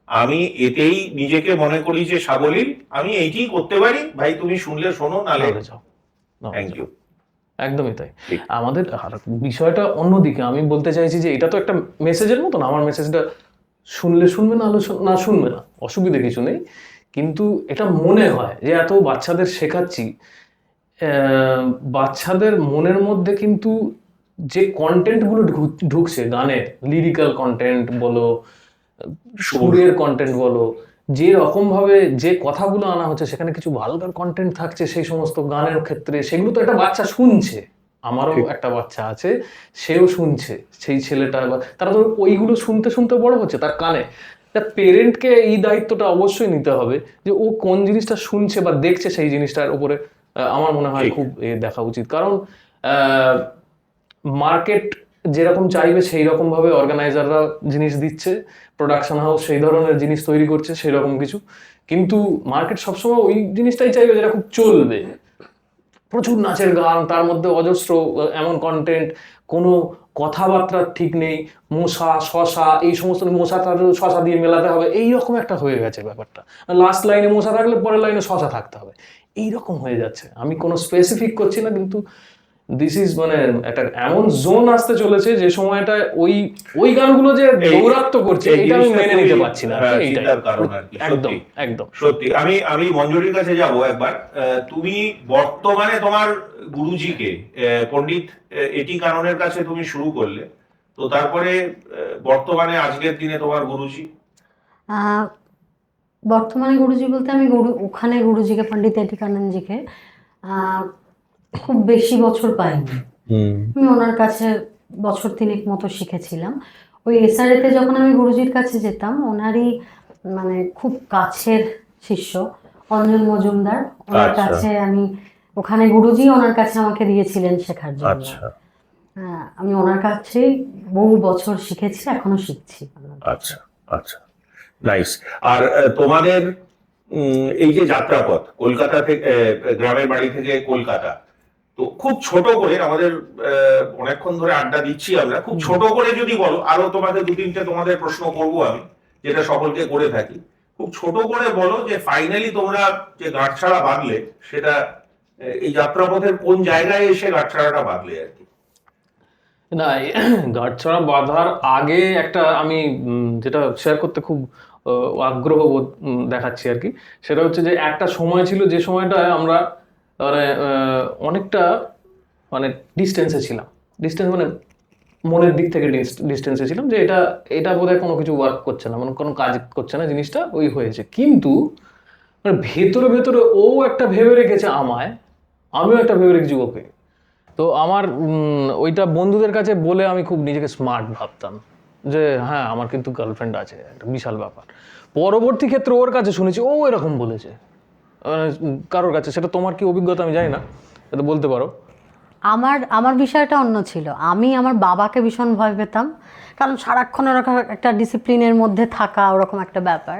আমি এতেই নিজেকে মনে করি যে সাবলীল, আমি এইটাই করতে পারি, ভাই তুমি শুনলে শোনো, নালে যাও। Thank you. একদমই তাই। আমাদের বিষয়টা অন্যদিকে, আমি বলতে চাইছি যে এটা তো একটা মেসেজের মতন, আমার মেসেজটা শুনলে শুনবে, না শুনবে না, অসুবিধা কিছু নেই, কিন্তু এটা মনে হয় যে এত বাচ্চাদের শেখাচ্ছি, বাচ্চাদের মনের মধ্যে কিন্তু যে কন্টেন্টগুলো ঢুকছে, গানের লিরিক্যাল কন্টেন্ট বলো, সুরের কন্টেন্ট বলো, যে রকম ভাবে যে কথাগুলো আনা হচ্ছে, সেখানে কিছু ভালগার কন্টেন্ট থাকছে সেই সমস্ত গানের ক্ষেত্রে, সেগুলো তো একটা বাচ্চা শুনছে। আমারও একটা বাচ্চা আছে, সেও শুনছে, সেই ছেলেটা তারা তো ওইগুলো শুনতে শুনতে বড় হচ্ছে তার কানে। পেরেন্টকে এই দায়িত্বটা অবশ্যই নিতে হবে যে ও কোন জিনিসটা শুনছে বা দেখছে, সেই জিনিসটার উপরে আমার মনে হয় খুব দেখা উচিত। কারণ মার্কেট যেরকম চাইবে সেই রকম ভাবে অর্গানাইজাররা জিনিস দিচ্ছে, প্রোডাকশন হাউস সেই ধরনের জিনিস তৈরি করছে সেই রকম কিছু, কিন্তু মার্কেট সবসময় ওই জিনিসটাই চাইবে যেটা খুব চলবে। প্রচুর নাচের গান, তার মধ্যে অজস্র এমন কন্টেন্ট, কোনো কথাবার্তা ঠিক নেই, মশা শশা এই সমস্ত, মশা তার শশা দিয়ে মেলাতে হবে, এইরকম একটা হয়ে গেছে ব্যাপারটা। লাস্ট লাইনে মশা থাকলে পরের লাইনে শশা থাকতে হবে, এইরকম হয়ে যাচ্ছে। আমি কোনো স্পেসিফিক করছি না, কিন্তু দিস ইজ মানে একটা এমন জোন আসতে চলেছে যে সময়টা ওই ওই গানগুলো যে দৌরাত্ম করছে, এটা আমি মেনে নিতে পারছি না। একদম একদম সত্যি। আমি মঞ্জুরির কাছে যাব একবার। তুমি বর্তমানে তোমার গুরুজিকে, পণ্ডিত এটি কাননের কাছে তুমি শুরু করলে, তো তারপরে বর্তমানে আজকের দিনে তোমার গুরুজি? বর্তমানে গুরুজি বলতে আমি ওখানে গুরুজিকে, পণ্ডিত এটি কাননজিকে খুব বেশি বছর পাইনি। আমি ওনার কাছে বছর 3 মতো শিখেছিলাম। ওই এসআরএতে যখন আমি গুরুজির কাছে যেতাম, ওনারই মানে খুব কাছের শিষ্য অঞ্জন মজুমদার, ওনার কাছে আমি, ওখানে গুরুজি ওনার কাছে আমাকে দিয়েছিলেন শেখার জন্য। আমি ওনার কাছে বহু বছর শিখেছি, এখনো শিখছি। আচ্ছা আচ্ছা, নাইস। আর তোমাদের এই যে যাত্রাপথ, কলকাতা থেকে, গ্রামের বাড়ি থেকে কলকাতা, তো খুব ছোট করে, আমাদের অনেকক্ষণ ধরে আড্ডা দিচ্ছি আমরা, খুব ছোট করে যদি বলো, আরো তোমাকে 2-3টে তোমাদের প্রশ্ন করব আমি, যেটা সকলকে করে থাকি, খুব ছোট করে বলো যে ফাইনালি তোমরা যে গাঁটছড়া বাঁধলে, সেটা এই যাত্রাপথের কোন জায়গায় এসে গাঁটছড়াটা বাঁধলে আর কি? না, গাঁটছড়া বাঁধার আগে একটা আমি যেটা শেয়ার করতে খুব আগ্রহ দেখাচ্ছি আর কি, সেটা হচ্ছে যে একটা সময় ছিল যে সময়টায় আমরা মানে অনেকটা মানে ডিস্টেন্সে ছিলাম। ডিস্টেন্স মানে মনের দিক থেকে ডিস্টেন্সে ছিলাম, যে এটা বোধহয় কোনো কিছু ওয়ার্ক করছে না, মানে কোনো কাজ করছে না, জিনিসটা ওই হয়েছে। কিন্তু মানে ভেতরে ভেতরে ও একটা ভেবে রেখেছে আমায়, আমিও একটা ভেবে রেখেছি ওকে। তো আমার ওইটা বন্ধুদের কাছে বলে আমি খুব নিজেকে স্মার্ট ভাবতাম যে হ্যাঁ আমার কিন্তু গার্লফ্রেন্ড আছে, একটা বিশাল ব্যাপার। পরবর্তী ক্ষেত্রে ওর কাছে শুনেছি ও এরকম বলেছে কারোর কাছে। সেটা তোমার কি অভিজ্ঞতা আমি জানি না, এটা বলতে পারো। আমার বিষয়টা অন্য ছিল। আমি আমার বাবাকে ভীষণ ভয় পেতাম, কারণ সারাক্ষণ ওরকম একটা ডিসিপ্লিনের মধ্যে থাকা, ওরকম একটা ব্যাপার।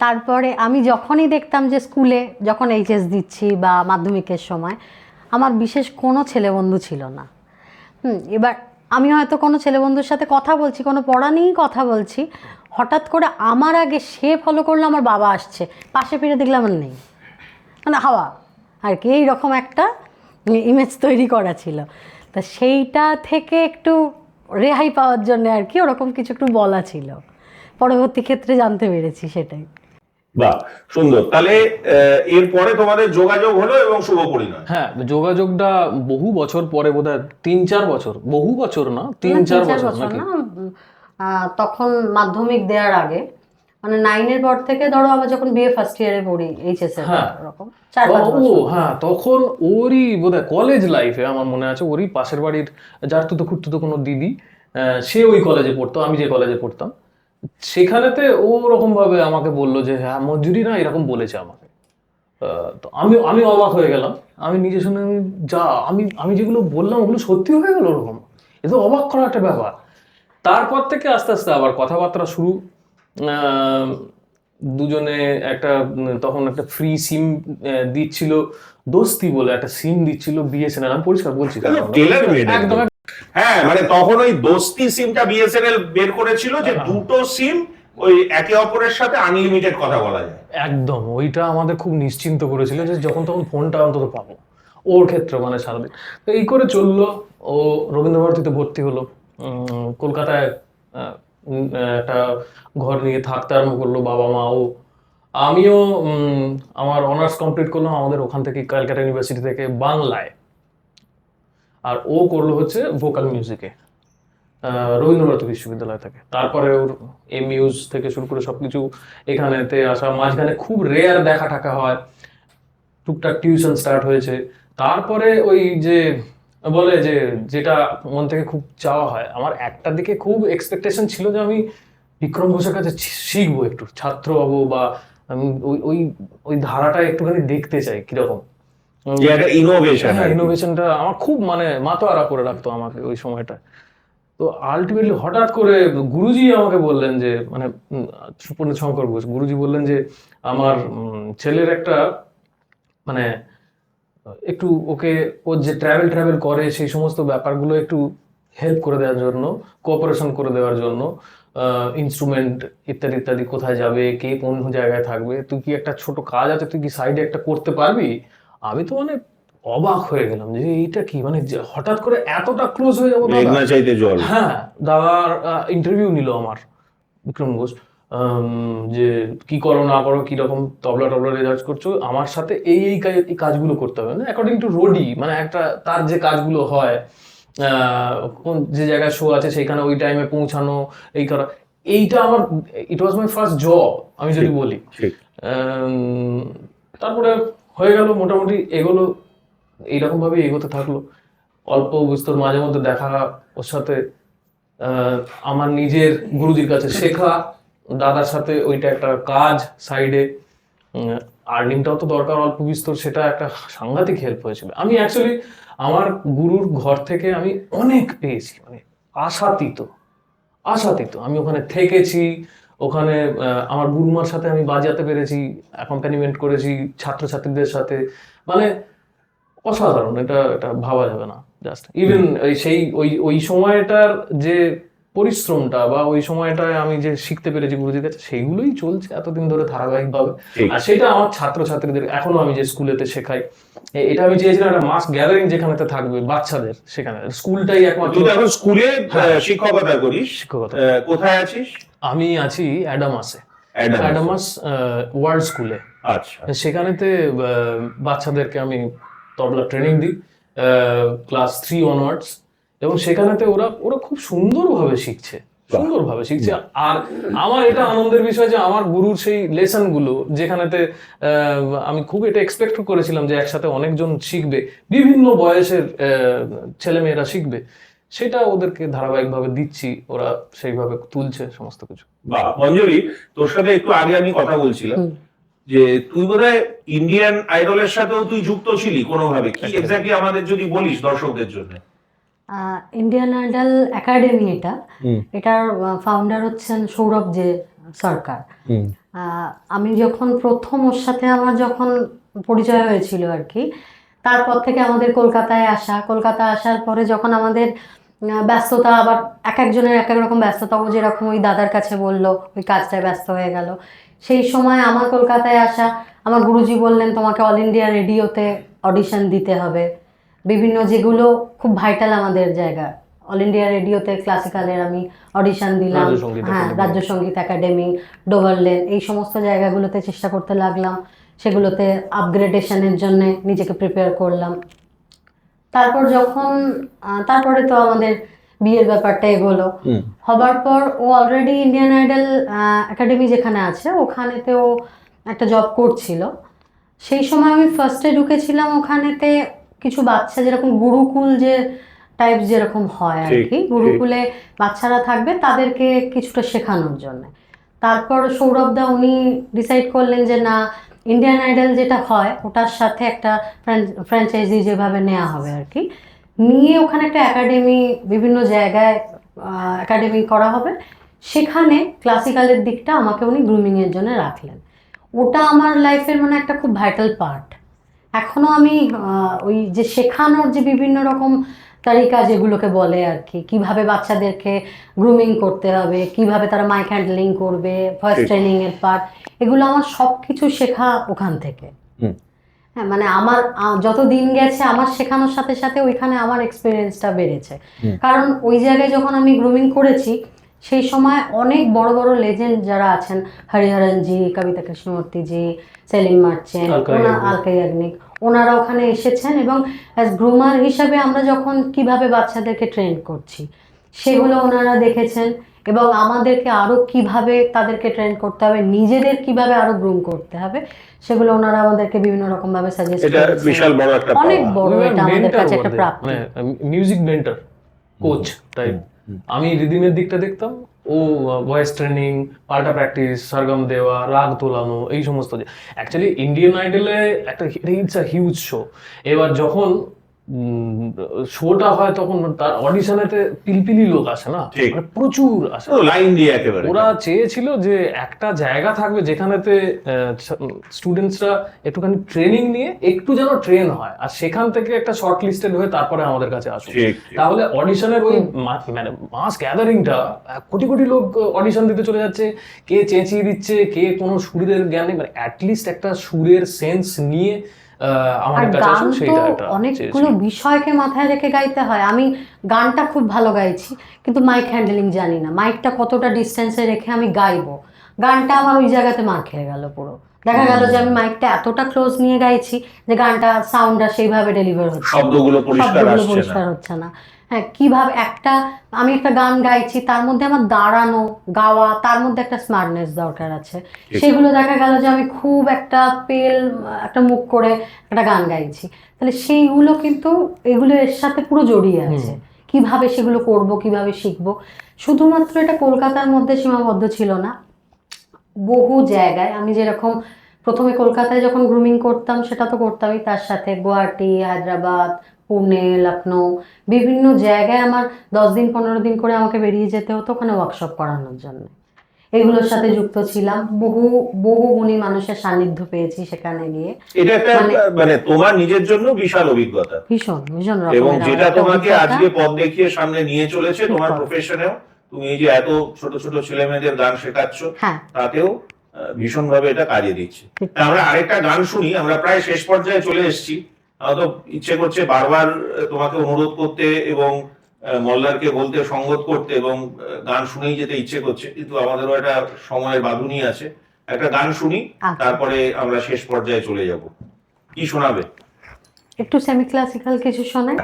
তারপরে আমি যখনই দেখতাম যে স্কুলে যখন এইচএস দিচ্ছি বা মাধ্যমিকের সময়, আমার বিশেষ কোনো ছেলে বন্ধু ছিল না। এবার আমি হয়তো কোনো ছেলে বন্ধুর সাথে কথা বলছি, কোনো পড়া নিয়েই কথা বলছি, হঠাৎ করে আমার আগে সে ফলো করলো, আমার বাবা আসছে, পাশে ফিরে দেখলাম আর নেই, মানে হাওয়া আর কি, এইরকম একটা ইমেজ তৈরি করা ছিল। তা সেইটা থেকে একটু রেহাই পাওয়ার জন্য আর কি ওরকম কিছু একটু বলা ছিল, পরবর্তী ক্ষেত্রে জানতে পেরেছি সেটাই। বাহ, সুন্দর। তাহলে এরপরে তোমাদের যোগাযোগ হলো এবং শুভ পরিণয়। হ্যাঁ, যোগাযোগটা বহু বছর পরে, বোধহয় 3-4 বছর, বহু বছর না, 3-4 বছর নাকি? তখন মাধ্যমিক দেওয়ার আগে, মানে 9-এর পর থেকে ধরো, আবার যখন বিএ ফার্স্ট ইয়ারে পড়ি, এইচএস এর এরকম 4-5 বছর। হ্যাঁ, তখন ওরই বোধহয় কলেজ লাইফে আমার মনে আছে, ওরই পাশের বাড়ির যার তো খুঁড়তো কোনো দিদি, সে ওই কলেজে পড়তো, আমি যে কলেজে পড়তাম সেখানেতে ও ওরকম ভাবে আমাকে বললো যে হ্যাঁ মঞ্জুরি না এরকম বলেছে আমাকে। তো আমি অবাক হয়ে গেলাম, আমি নিজে শুনে আমি যেগুলো বললাম ওগুলো সত্যি হয়ে গেল ওরকম। এ তো অবাক করা একটা ব্যাপার। তারপর থেকে আস্তে আস্তে আবার কথাবার্তা শুরু। দুজনে তখন একটা ফ্রি সিম দিচ্ছিল, দোস্তি বলে একটা সিম দিচ্ছিল বিএসএনএল, আমি পরিষ্কার বলছি একদম। হ্যাঁ, মানে তখন ওই দোস্তি সিমটা বিএসএনএল বের করেছিল, যে দুটো সিম ওই একে অপরের সাথে আনলিমিটেড কথা বলা যায়। একদম, ওইটা আমাদের খুব নিশ্চিন্ত করেছিল যে যখন তখন ফোনটা অন্তত পাবো। ওর ক্ষেত্রে মানে সারাদিন তো এই করে চললো। ও রবীন্দ্রভারতীতে ভর্তি হলো, কলকাতায় একটা ঘর নিয়ে থাকতে আরম্ভ করলো, বাবা মা ও। আমিও আমার অনার্স কমপ্লিট করলাম আমাদের ওখান থেকে, ক্যালকাটা ইউনিভার্সিটি থেকে, বাংলায়। আর ও করলো হচ্ছে ভোকাল মিউজিকে রবীন্দ্রনাথ বিশ্ববিদ্যালয় থেকে। তারপরে ওর এমইউজ থেকে শুরু করে সবকিছু এখানেতে আসা, মাঝখানে খুব রেয়ার দেখা টাকা হয়, টুকটাক টিউশন স্টার্ট হয়েছে। তারপরে ওই যে বলে যে যেটা মন থেকে খুব চাওয়া হয়, আমার একটা দিকে খুব এক্সপেকটেশন ছিল যে আমি বিক্রম ঘোষের কাছে শিখবো, একটু ছাত্র হবো, বা আমি ওই ওই ওই ধারাটা একটুখানি দেখতে চাই কিরকম ইনোভেশনটা। আমার খুব মানে মাথা করে রাখতো আমাকে ওই সময়টা। তো আলটিমেটলি হঠাৎ করে গুরুজি আমাকে বললেন যে, মানে সুপর্ণ শঙ্কর ঘোষ গুরুজি বললেন যে আমার ছেলের একটা মানে একটু ওকে, ও যে ট্রাভেল করে সেই সমস্ত ব্যাপারগুলো একটু হেল্প করে দেওয়ার জন্য, কোঅপারেশন করে দেওয়ার জন্য, ইনস্ট্রুমেন্ট ইত্যাদি ইত্যাদি, কোথায় যাবে, কে কোন জায়গায় থাকবে, তুই কি একটা ছোট কাজ আছে, তুই কি সাইডে একটা করতে পারবি? আমি তো মানে অবাক হয়ে গেলাম যে এইটা কি, মানে হঠাৎ করে এতটা ক্লোজ হয়ে যাবো। হ্যাঁ, দাদার ইন্টারভিউ নিল আমার বিক্রম ঘোষ, যে কি করো না করো, কিরকম তবলা টবলা রেজার্চ করছো, আমার সাথে এই এই কাজগুলো করতে হবে না, অ্যাকর্ডিং টু রোডি, মানে একটা তার যে কাজগুলো হয়, কোন যে জায়গায় শো আছে সেখানে ওই টাইমে পৌঁছানো, এই করা, এইটা আমার, ইট ওয়াজ মাই ফার্স্ট জব আমি যদি বলি। তারপরে হয়ে গেল, মোটামুটি এগোলো, এইরকম ভাবে এগোতে থাকলো। অল্প বিস্তর মাঝে মধ্যে দেখা ওর সাথে, আমার নিজের গুরুজির কাছে শেখা, দাদার সাথে ওইটা একটা কাজ সাইডে, আর্নিংটাও তো দরকার অল্প বিস্তর, সেটা একটা সাংঘাতিক হেল্প হয়েছিল। আমি অ্যাকচুয়ালি আমার গুরুর ঘর থেকে আমি অনেক পেয়েছি, মানে আশাতীত। আমি ওখানে থেকেছি, ওখানে আমার গুরুমার সাথে আমি বাজাতে পেরেছি, অ্যাকম্প্যানিমেন্ট করেছি ছাত্রছাত্রীদের সাথে, মানে অসাধারণ, এটা ভাবা যাবে না। জাস্ট ইভেন সেই ওই সময়টার যে পরিশ্রমটা, বা ওই সময়টায় আমি যে শিখতে পেরেছি গুরুজির কাছে, সেইগুলোই চলছে এতদিন ধরে ধারাবাহিকভাবে। আর সেটা আমার ছাত্রছাত্রীদের এখনো আমি যে স্কুলেতে শেখাই, এটা আমি চেয়েছিলাম একটা মাস গ্যাদারিং যেখানেতে থাকবে বাচ্চাদের, সেখানে স্কুলটাই একমাত্র। তুই এখন স্কুলে শিক্ষকতা করিস? শিক্ষকতা। কোথায় আছিস? আমি আছি অ্যাডামাসে, অ্যাডামাস ওয়ার্ল্ড স্কুলে। আচ্ছা। সেখানেতে বাচ্চাদেরকে আমি তবলা ট্রেনিং দিই, ক্লাস 3 অনওয়ার্ডস, এবং সেখানেতে ওরা খুব সুন্দরভাবে শিখছে। আর আমার এটা আনন্দের বিষয় যে আমার গুরুর সেই লেসনগুলো, যেখানেতে আমি খুব এটা এক্সপেক্ট করেছিলাম যে একসাথে অনেকজন শিখবে, বিভিন্ন বয়সের ছেলেমেয়েরা শিখবে, সেটা ওদেরকে ধারাবাহিকভাবে দিচ্ছি, ওরা সেইভাবে তুলছে সমস্ত কিছু। বাহ, মঞ্জুরি, তোর সাথে একটু আগে আমি কথা বলছিলাম যে তুই বোধহয় ইন্ডিয়ান আইডলের সাথেও তুই যুক্ত ছিলি কোনোভাবে, কি এক্স্যাক্টলি আমাদের যদি বলিস দর্শকদের জন্য। ইন্ডিয়ান আইডল একাডেমি, এটার ফাউন্ডার হচ্ছেন সৌরভ যে সরকার। আমি যখন প্রথম ওর সাথে আমার যখন পরিচয় হয়েছিল আর কি, তারপর থেকে আমাদের কলকাতায় আসার পরে যখন আমাদের ব্যস্ততা, আবার এক একজনের এক এক রকম ব্যস্ততা, ও যেরকম ওই দাদার কাছে বললো ওই কাজটায় ব্যস্ত হয়ে গেল, সেই সময় আমার কলকাতায় আসা, আমার গুরুজি বললেন তোমাকে অল ইন্ডিয়া রেডিওতে অডিশন দিতে হবে, বিভিন্ন যেগুলো খুব ভাইটাল আমাদের জায়গা, অল ইন্ডিয়া রেডিওতে ক্লাসিক্যালের আমি অডিশন দিলাম, হ্যাঁ, রাজ্য সঙ্গীত একাডেমি, ডোভারলেন, এই সমস্ত জায়গাগুলোতে চেষ্টা করতে লাগলাম, সেগুলোতে আপগ্রেডেশনের জন্য নিজেকে প্রিপেয়ার করলাম। তারপরে তো আমাদের বিয়ের ব্যাপারটা এগোলো, হবার পর ও অলরেডি ইন্ডিয়ান আইডল একাডেমি যেখানে আছে ওখানেতেও একটা জব করছিল। সেই সময় আমি ফার্স্টে ঢুকেছিলাম ওখানেতে, কিছু বাচ্চা যেরকম গুরুকুল যে টাইপ যেরকম হয় আর কি, গুরুকুলে বাচ্চারা থাকবে, তাদেরকে কিছুটা শেখানোর জন্য। তারপর সৌরভদা উনি ডিসাইড করলেন যে না, ইন্ডিয়ান আইডল যেটা হয় ওটার সাথে একটা ফ্র্যাঞ্চাইজি যেভাবে নেওয়া হবে আর কি, নিয়ে ওখানে একটা একাডেমি, বিভিন্ন জায়গায় একাডেমি করা হবে, সেখানে ক্লাসিক্যালের দিকটা আমাকে উনি গ্রুমিংয়ের জন্য রাখলেন। ওটা আমার লাইফের মানে একটা খুব ভাইটাল পার্ট। এখনও আমি ওই যে শেখানোর যে বিভিন্ন রকম তারিকা যেগুলোকে বলে আর কি, কীভাবে বাচ্চাদেরকে গ্রুমিং করতে হবে, কিভাবে তারা মাইক হ্যান্ডলিং করবে, ভয়েস ট্রেনিংয়ের পার্ট, এগুলো আমার সব কিছু শেখা ওখান থেকে। হ্যাঁ, মানে আমার যত দিন গেছে আমার শেখানোর সাথে সাথে ওইখানে আমার এক্সপিরিয়েন্সটা বেড়েছে। কারণ ওই জায়গায় যখন আমি গ্রুমিং করেছি, সেই সময় অনেক বড় বড় লেজেন্ড যারা আছেন, হরিহরনজি, কবিতা কৃষ্ণমূর্তিজি, সেলিম মার্চেন্ট, আলকা ইয়াগনিক, ওনারা ওখানে এসেছেন এবং অ্যাজ গ্রুমার হিসাবে আমরা যখন কিভাবে বাচ্চাদেরকে ট্রেন করছি সেগুলো ওনারা দেখেছেন এবং আমাদেরকে আরো কিভাবে তাদেরকে ট্রেন করতে হবে, নিজেদের কিভাবে আরো গ্রুম করতে হবে সেগুলো ওনারা আমাদেরকে বিভিন্ন রকম ভাবে সাজেস্ট এটা বিশাল বড় একটা অনেক বড়, এটা আমাদের কাছে একটা প্রাপ্তি। Music mentor, coach type. আমি রিদিমের দিকটা দেখতাম, ও ভয়েস ট্রেনিং, পাল্টা প্র্যাকটিস, সরগম দেওয়া, রাগ তোলানো, এই সমস্ত। অ্যাকচুয়ালি ইন্ডিয়ান আইডলে একটা ইটস আ হিউজ শো। এবার যখন শোটা হয় তখন তার অডিশনেতে পিলপিলি লোক আসে না, মানে প্রচুর আসে, লাইন দিয়ে একেবারে। ওরা চেয়েছিল যে একটা জায়গা থাকবে যেখানেতে স্টুডেন্টসরা একটুখানি ট্রেনিং নিয়ে একটু যেন ট্রেন হয়, আর সেখান থেকে একটা শর্ট লিস্টেড হয়ে তারপরে আমাদের কাছে আসবে। তাহলে অডিশনের ওই মানে মাস গ্যাদারিংটা, কোটি কোটি লোক অডিশন দিতে চলে যাচ্ছে, কে চেঁচিয়ে দিচ্ছে, কে কোনো সুরের জ্ঞান নেই, মানে অ্যাটলিস্ট একটা সুরের সেন্স নিয়ে আমাদের কাছে আসুন, সেইটা একটা অনেকগুলো বিষয়কে মাথায় রেখে গাইতে হয়। আমি গানটা খুব ভালো গাইছি কিন্তু মাইক হ্যান্ডেলিং জানি না, মাইকটা কতটা ডিস্টেন্সে রেখে আমি গাইবো, গানটা আমার ওই জায়গাতে মার খেয়ে গেল পুরো। দেখা গেল যে আমি মাইকটা এতটা ক্লোজ নিয়ে গাইছি যে গানটা সাউন্ডটা সেইভাবে ডেলিভার হচ্ছে, শব্দগুলো পরিষ্কার হচ্ছে না। হ্যাঁ, কিভাবে আমি একটা গান গাইছি, তার মধ্যে আমার দাঁড়ানো, গাওয়া, তার মধ্যে একটা স্মার্টনেস দরকার আছে। সেগুলো দেখা গেল যে আমি খুব একটা একটা মুখ করে একটা গান গাইছি, তাহলে সেইগুলো কিন্তু এগুলো এর সাথে পুরো জড়িয়ে আছে। কিভাবে সেগুলো করব, কিভাবে শিখবো। শুধুমাত্র এটা কলকাতার মধ্যে সীমাবদ্ধ ছিল না, বহু জায়গায়। আমি যেরকম প্রথমে কলকাতায় যখন গ্রুমিং করতাম সেটা তো করতামই, তার সাথে গুয়াহাটি, হায়দ্রাবাদ, পুনে, লখনৌ, বিভিন্ন জায়গায় আমার 10 দিন 15 দিন করে আমাকে বেরিয়ে যেতে হতো ওখানে ওয়ার্কশপ করানোর জন্য। এগুলোর সাথে যুক্ত ছিলাম, বহু গুণী মানুষের সান্নিধ্য পেয়েছি সেখানে গিয়ে। এটা একটা মানে তোমার নিজের জন্য বিশাল অভিজ্ঞতা, ভীষণ এবং যেটা তোমাকে আজকে পথ দেখিয়ে সামনে নিয়ে চলেছে তোমার প্রফেশনেও। তুমি এই যে এত ছোট ছোট ছেলে মেয়েদের গান শেখাচ্ছ, তাতেও ভীষণ ভাবে এটা কাজে দিচ্ছে। আমরা আরেকটা গান শুনি, আমরা প্রায় শেষ পর্যায়ে চলে এসেছি। আমার তো ইচ্ছে করছে বারবার তোমাকে অনুরোধ করতে এবং মল্লারকে বলতে সঙ্গত করতে এবং গান শুনেই যেতে ইচ্ছে করছে, কিন্তু আমাদেরও একটা সময়ের বাঁধুনি আছে। একটা গান শুনি, তারপরে আমরা শেষ পর্যায়ে চলে যাব। কি শোনাবে? একটু সেমি ক্লাসিক্যাল কিছু শোনায়।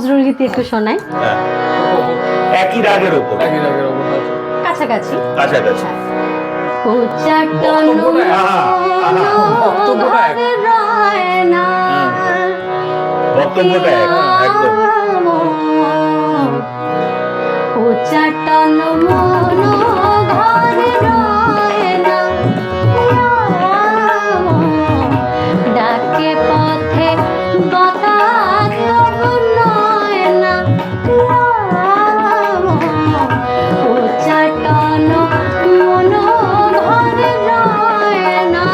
নজরুল গীতি একটু শোনাই। একই রাগের উপর কাছাকাছি কাছাকাছি। বক্তব্যটা একদম উচ্চাটন মন ঘরে রয় না, ডাকে পথে বাতাস নয় না, উচ্চাটন মন ঘরে রয় না।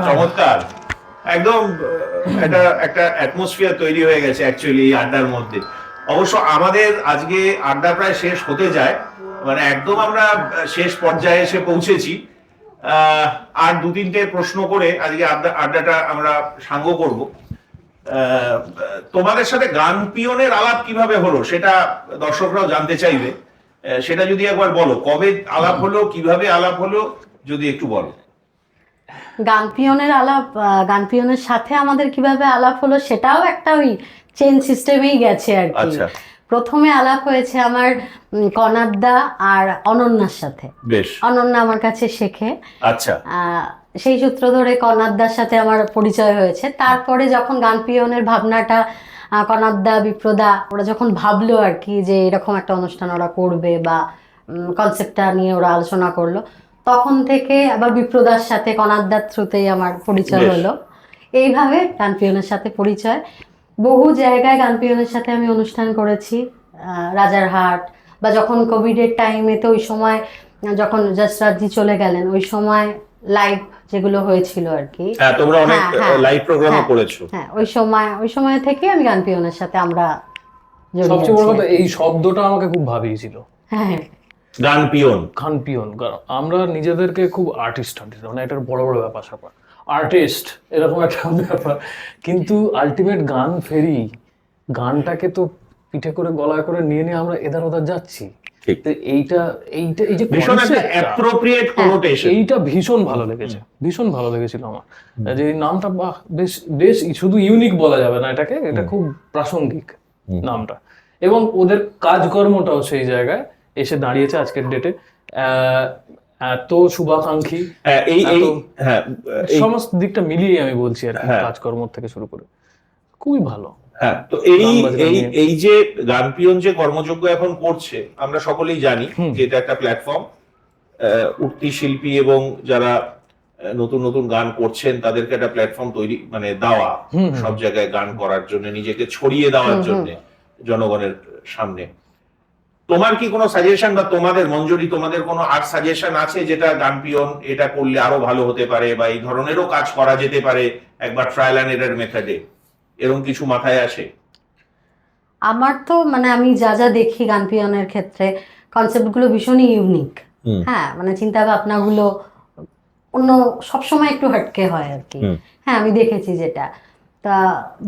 চমৎকার, একদম একটা একটা অ্যাটমসফিয়ার তৈরি হয়ে গেছে অ্যাকচুয়ালি আড্ডার মধ্যে। অবশ্য আমাদের আজকে আড্ডা প্রায় শেষ হতে যায়, মানে একদম আমরা শেষ পর্যায়ে এসে পৌঁছেছি। আর দু তিনটে প্রশ্ন করে আজকে আড্ডাটা আমরা সাঙ্গ করব। তোমাদের সাথে গান পিয়নের আলাপ কিভাবে হলো সেটা দর্শকরাও জানতে চাইবে, সেটা যদি একবার বলো, কবে আলাপ হলো, কিভাবে আলাপ হলো, যদি একটু বলো। গান পিয়নের সাথে আমাদের কিভাবে আলাপ হলো সেটাও একটা ওই চেন সিস্টেমেই গেছে আর কি। প্রথমে আলাপ হয়েছে আমার কনাদদা আর অনন্যার সাথে। বেশ। অনন্যা আমার কাছে শেখে। আচ্ছা। সেই সূত্র ধরে কনাদদার সাথে আমার পরিচয় হয়েছে। তারপরে যখন গান পিয়নের ভাবনাটা কনাদদা, বিপ্রদা ওরা যখন ভাবলো আর কি যে এরকম একটা অনুষ্ঠান ওরা করবে বা কনসেপ্টটা নিয়ে ওরা আলোচনা করলো, তখন থেকে আবার বিপ্রদার সাথে কনাদদার থ্রুতেই আমার পরিচয় হলো। এইভাবে গান পিয়নের সাথে পরিচয়। বহু জায়গায় গান পিয়নের সাথে আমি অনুষ্ঠান করেছি, রাজারহাট বা যখন কোভিডের টাইমে, তো ওই সময় যখন যশরাজজি চলে গেলেন ওই সময় লাইভ যেগুলো হয়েছিল আর কি। হ্যাঁ, তোমরা অনেক লাইভ প্রোগ্রামও করেছো। হ্যাঁ, ওই সময় থেকে আমি গান পিয়নের সাথে আমরা জড়িয়ে আছি। সবচেয়ে বড় কথা এই শব্দটা আমাকে খুব ভাবিয়েছিল। হ্যাঁ, গান পিয়ন, কারণ আমরা নিজেদেরকে খুব আর্টিস্ট মানে একটা বড় বড় ব্যাপার স্যাপার, আর্টিস্ট এরকম একটা ব্যাপার, কিন্তু আলটিমেট গান ফেরি, গানটাকে তো পিঠে করে গলায় করে নিয়ে নিয়ে আমরা এধার ওধার যাচ্ছি। এইটা এই যে এইটা ভীষণ ভালো লেগেছিল আমার, যে নামটা বেশ শুধু ইউনিক বলা যাবে না এটাকে, এটা খুব প্রাসঙ্গিক নামটা, এবং ওদের কাজকর্মটাও সেই জায়গায় এসে দাঁড়িয়েছে আজকের ডেটে। এত শুভাকাঙ্ক্ষী, সমস্ত দিকটা মিলিয়ে আমি বলছি আর কি, কাজকর্ম থেকে শুরু করে খুবই ভালো। হ্যাঁ, তো এই যে গান পিয়ন যে কর্মযজ্ঞ এখন করছে, আমরা সকলেই জানি যে এটা একটা প্ল্যাটফর্ম, উঠতি শিল্পী এবং যারা নতুন নতুন গান করছেন তাদেরকে একটা প্ল্যাটফর্ম তৈরি মানে দেওয়া, সব জায়গায় গান করার জন্য, নিজেকে ছড়িয়ে দেওয়ার জন্য জনগণের সামনে। তোমার কি কোনো সাজেশন বা তোমাদের মঞ্জুরি, তোমাদের কোনো আর্ট সাজেশন আছে যেটা গান পিয়ন এটা করলে আরো ভালো হতে পারে বা এই ধরনেরও কাজ করা যেতে পারে একবার ট্রায়াল অ্যান্ড এরর মেথডে, এরকম কিছু মাথায় আসে? আমার তো মানে আমি যা যা দেখি গান পিয়নের ক্ষেত্রে কনসেপ্টগুলো ভীষণই ইউনিক। হ্যাঁ, মানে চিন্তা ভাবনাগুলো অন্য সবসময় একটু হাটকে হয় আর কি। হ্যাঁ, আমি দেখেছি যেটা। তা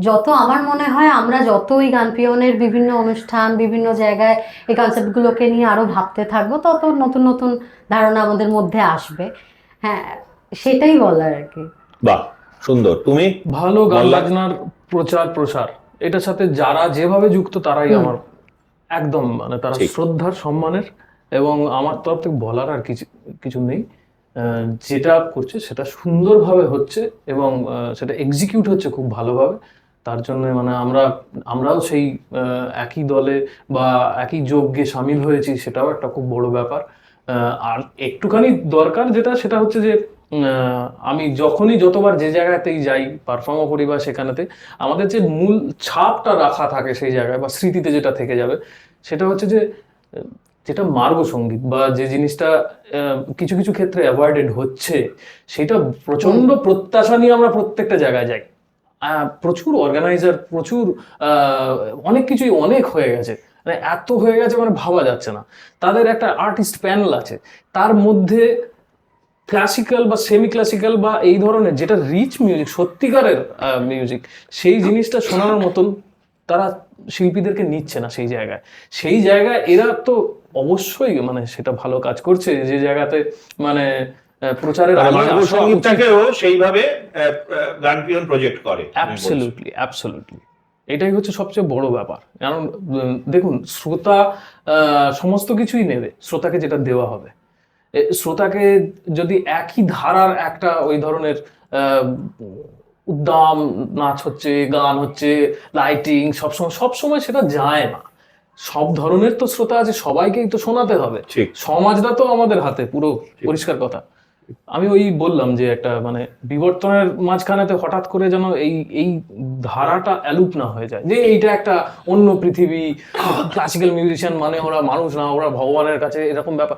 যত আমার মনে হয় আমরা যত এই গান পিয়নের বিভিন্ন অনুষ্ঠান বিভিন্ন জায়গায় এই কনসেপ্টগুলোকে নিয়ে আরো ভাবতে থাকবো, তত নতুন নতুন ধারণা আমাদের মধ্যে আসবে। হ্যাঁ, সেটাই বলার আর কি। বাহ, সুন্দর। তুমি? ভালো গান বাজনার প্রচার প্রসার, এটার সাথে যারা যেভাবে যুক্ত তারাই আমার একদম মানে তারা শ্রদ্ধার সম্মানের, এবং আমার তরফ থেকে বলার আর কিছু নেই। যেটা করছে সেটা সুন্দরভাবে হচ্ছে এবং সেটা এক্সিকিউট হচ্ছে খুব ভালোভাবে। তার জন্য মানে আমরাও সেই একই দলে বা একই যজ্ঞে সামিল হয়েছি, সেটাও একটা খুব বড় ব্যাপার। আর একটুখানি দরকার যেটা, সেটা হচ্ছে যে আমি যতবার যে জায়গাতেই যাই পারফর্মও করি বা সেখানেতে আমাদের যে মূল ছাপটা রাখা থাকে সেই জায়গায় বা স্মৃতিতে যেটা থেকে যাবে, সেটা হচ্ছে যে যেটা মার্গ সঙ্গীত বা যে জিনিসটা কিছু কিছু ক্ষেত্রে অ্যাভয়েডেড হচ্ছে, সেটা প্রচন্ড প্রত্যাশা নিয়ে আমরা প্রত্যেকটা জায়গায় যাই। প্রচুর অর্গানাইজার, প্রচুর অনেক কিছুই অনেক হয়ে গেছে, মানে এত হয়ে গেছে মানে ভাবা যাচ্ছে না। তাদের একটা আর্টিস্ট প্যানেল আছে, তার মধ্যে ক্লাসিক্যাল বা সেমি ক্লাসিক্যাল বা এই ধরনের যেটা রিচ মিউজিক, সত্যিকারের মিউজিক, সেই জিনিসটা শোনানোর মতন তারা শিল্পীদেরকে নিচ্ছে না সেই জায়গায় এরা তো অবশ্যই মানে সেটা ভালো কাজ করছে যে জায়গাতে মানে প্রচারের সঙ্গীতটাকেও সেইভাবে গান পিয়ন প্রজেক্ট করে। অ্যাবসলিউটলি এটাই হচ্ছে সবচেয়ে বড় ব্যাপার। কারণ দেখুন, শ্রোতা সমস্ত কিছুই নেবে, শ্রোতাকে যেটা দেওয়া হবে, শ্রোতাকে যদি একই ধারার একটা ওই ধরনের উদ্দাম নাচ হচ্ছে, গান হচ্ছে, লাইটিং সবসময় সেটা যায় না। সব ধরনের তো শ্রোতা আছে, সবাইকেই তো শোনাতে হবে। সমাজটা তো আমাদের হাতে, পুরো পরিষ্কার কথা। আমি ওই বললাম যে একটা মানে বিবর্তনের মাঝখানেতে হঠাৎ করে যেন এই ধারাটা অ্যালুপ না হয়ে যায়, যে এইটা একটা অন্য পৃথিবী, ক্লাসিক্যাল মিউজিশিয়ান মানে ওরা মানুষ না, ওরা ভগবানের কাছে, এরকম ব্যাপার।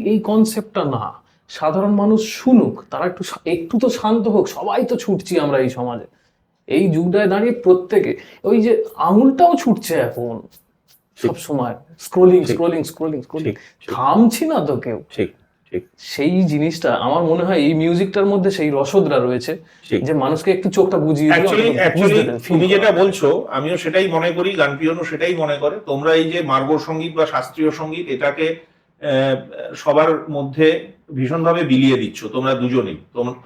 এই কনসেপ্টটা না, সাধারণ মানুষ শুনুক, তারা একটু তো শান্ত হোক। সবাই তো ছুটছি আমরা এই সমাজে, এই যুগটায় দাঁড়িয়ে প্রত্যেকে ওই যে আঙুলটাও ছুটছে এখন সব সময়, স্ক্রোলিং, থামছি না তো কেউ। সেই জিনিসটা আমার মনে হয় এই মিউজিকটার মধ্যে সেই রসদটা রয়েছে, যে মানুষকে একটু চোখটা বুঝিয়ে তুমি যেটা বলছো আমিও সেটাই মনে করি, গান পিয়নও সেটাই মনে করে। তোমরা এই যে মার্গ সঙ্গীত বা শাস্ত্রীয় সঙ্গীত, এটাকে সবার মধ্যে ভীষণভাবে বিলিয়ে দিচ্ছ তোমরা দুজনেই।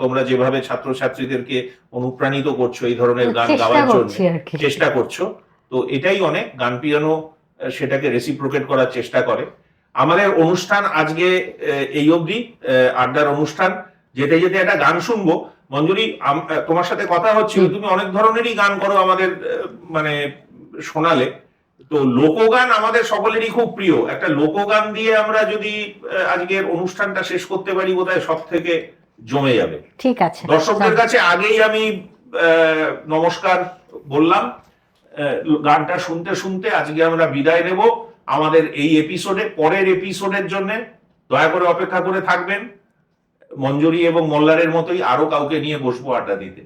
তোমরা যেভাবে ছাত্রছাত্রীদেরকে অনুপ্রাণিত করছো এই ধরনের গান গাওয়ার জন্য চেষ্টা করছো, তো এটাই অনেক। গান পিয়নও সেটাকে রেসিপ্রোকেট করার চেষ্টা করে। আমাদের অনুষ্ঠান আজকে এই অবধি, আড্ডার অনুষ্ঠান। যেতে যেতে একটা গান শুনবো। মঞ্জুরি, তোমার সাথে কথা হচ্ছিল, তুমি অনেক ধরনেরই গান করো, আমাদের মানে শোনালে। তো লোকগান আমাদের সকলেরই খুব প্রিয়। একটা লোকগান দিয়ে আমরা যদি আজকের অনুষ্ঠানটা শেষ করতে পারি, বোধহয় সব থেকে জমে যাবে। ঠিক আছে। দর্শকদের কাছে আগেই আমি নমস্কার বললাম। গানটা শুনতে শুনতে আজকে আমরা বিদায় নেব। আমাদের এই এপিসোডে, পরের এপিসোডের জন্য দয়া করে অপেক্ষা করে থাকবেন। মঞ্জুরি এবং মল্লারের মতোই আরো কাউকে নিয়ে বসবো আড্ডা দিতে।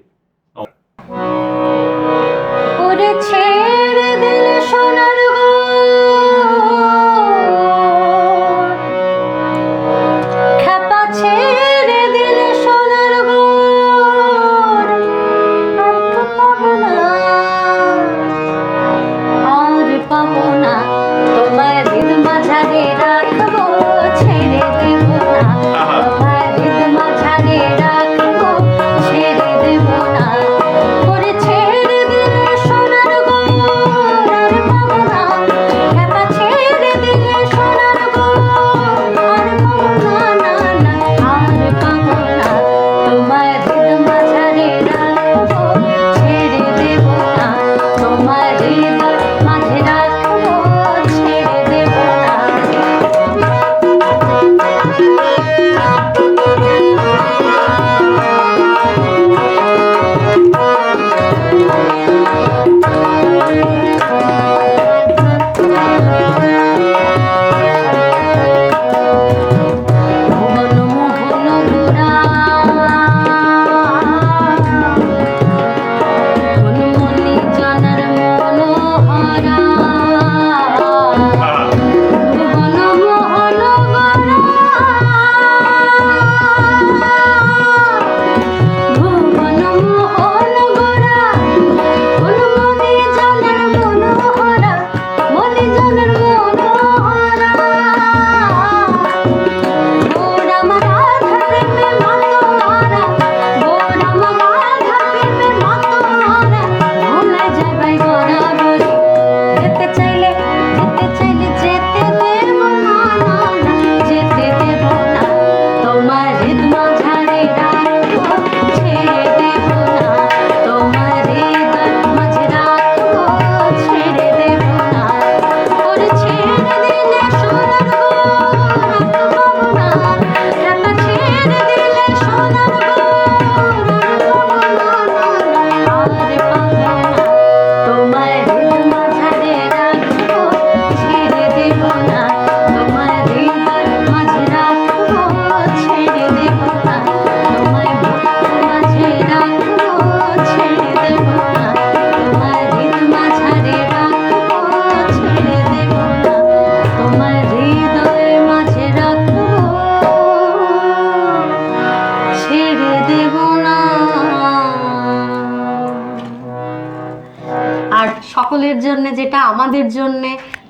সকলের জন্য, যেটা আমাদের জন্য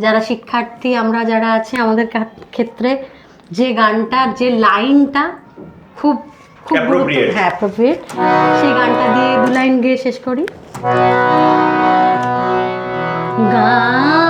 যারা শিক্ষার্থী আমরা যারা আছে আমাদের ক্ষেত্রে যে গানটার যে লাইনটা খুব খুব Appropriate. হ্যাঁ অ্যাপ্রোপ্রিয়েট, সেই গানটা দিয়ে 2 লাইন গেয়ে শেষ করি। গান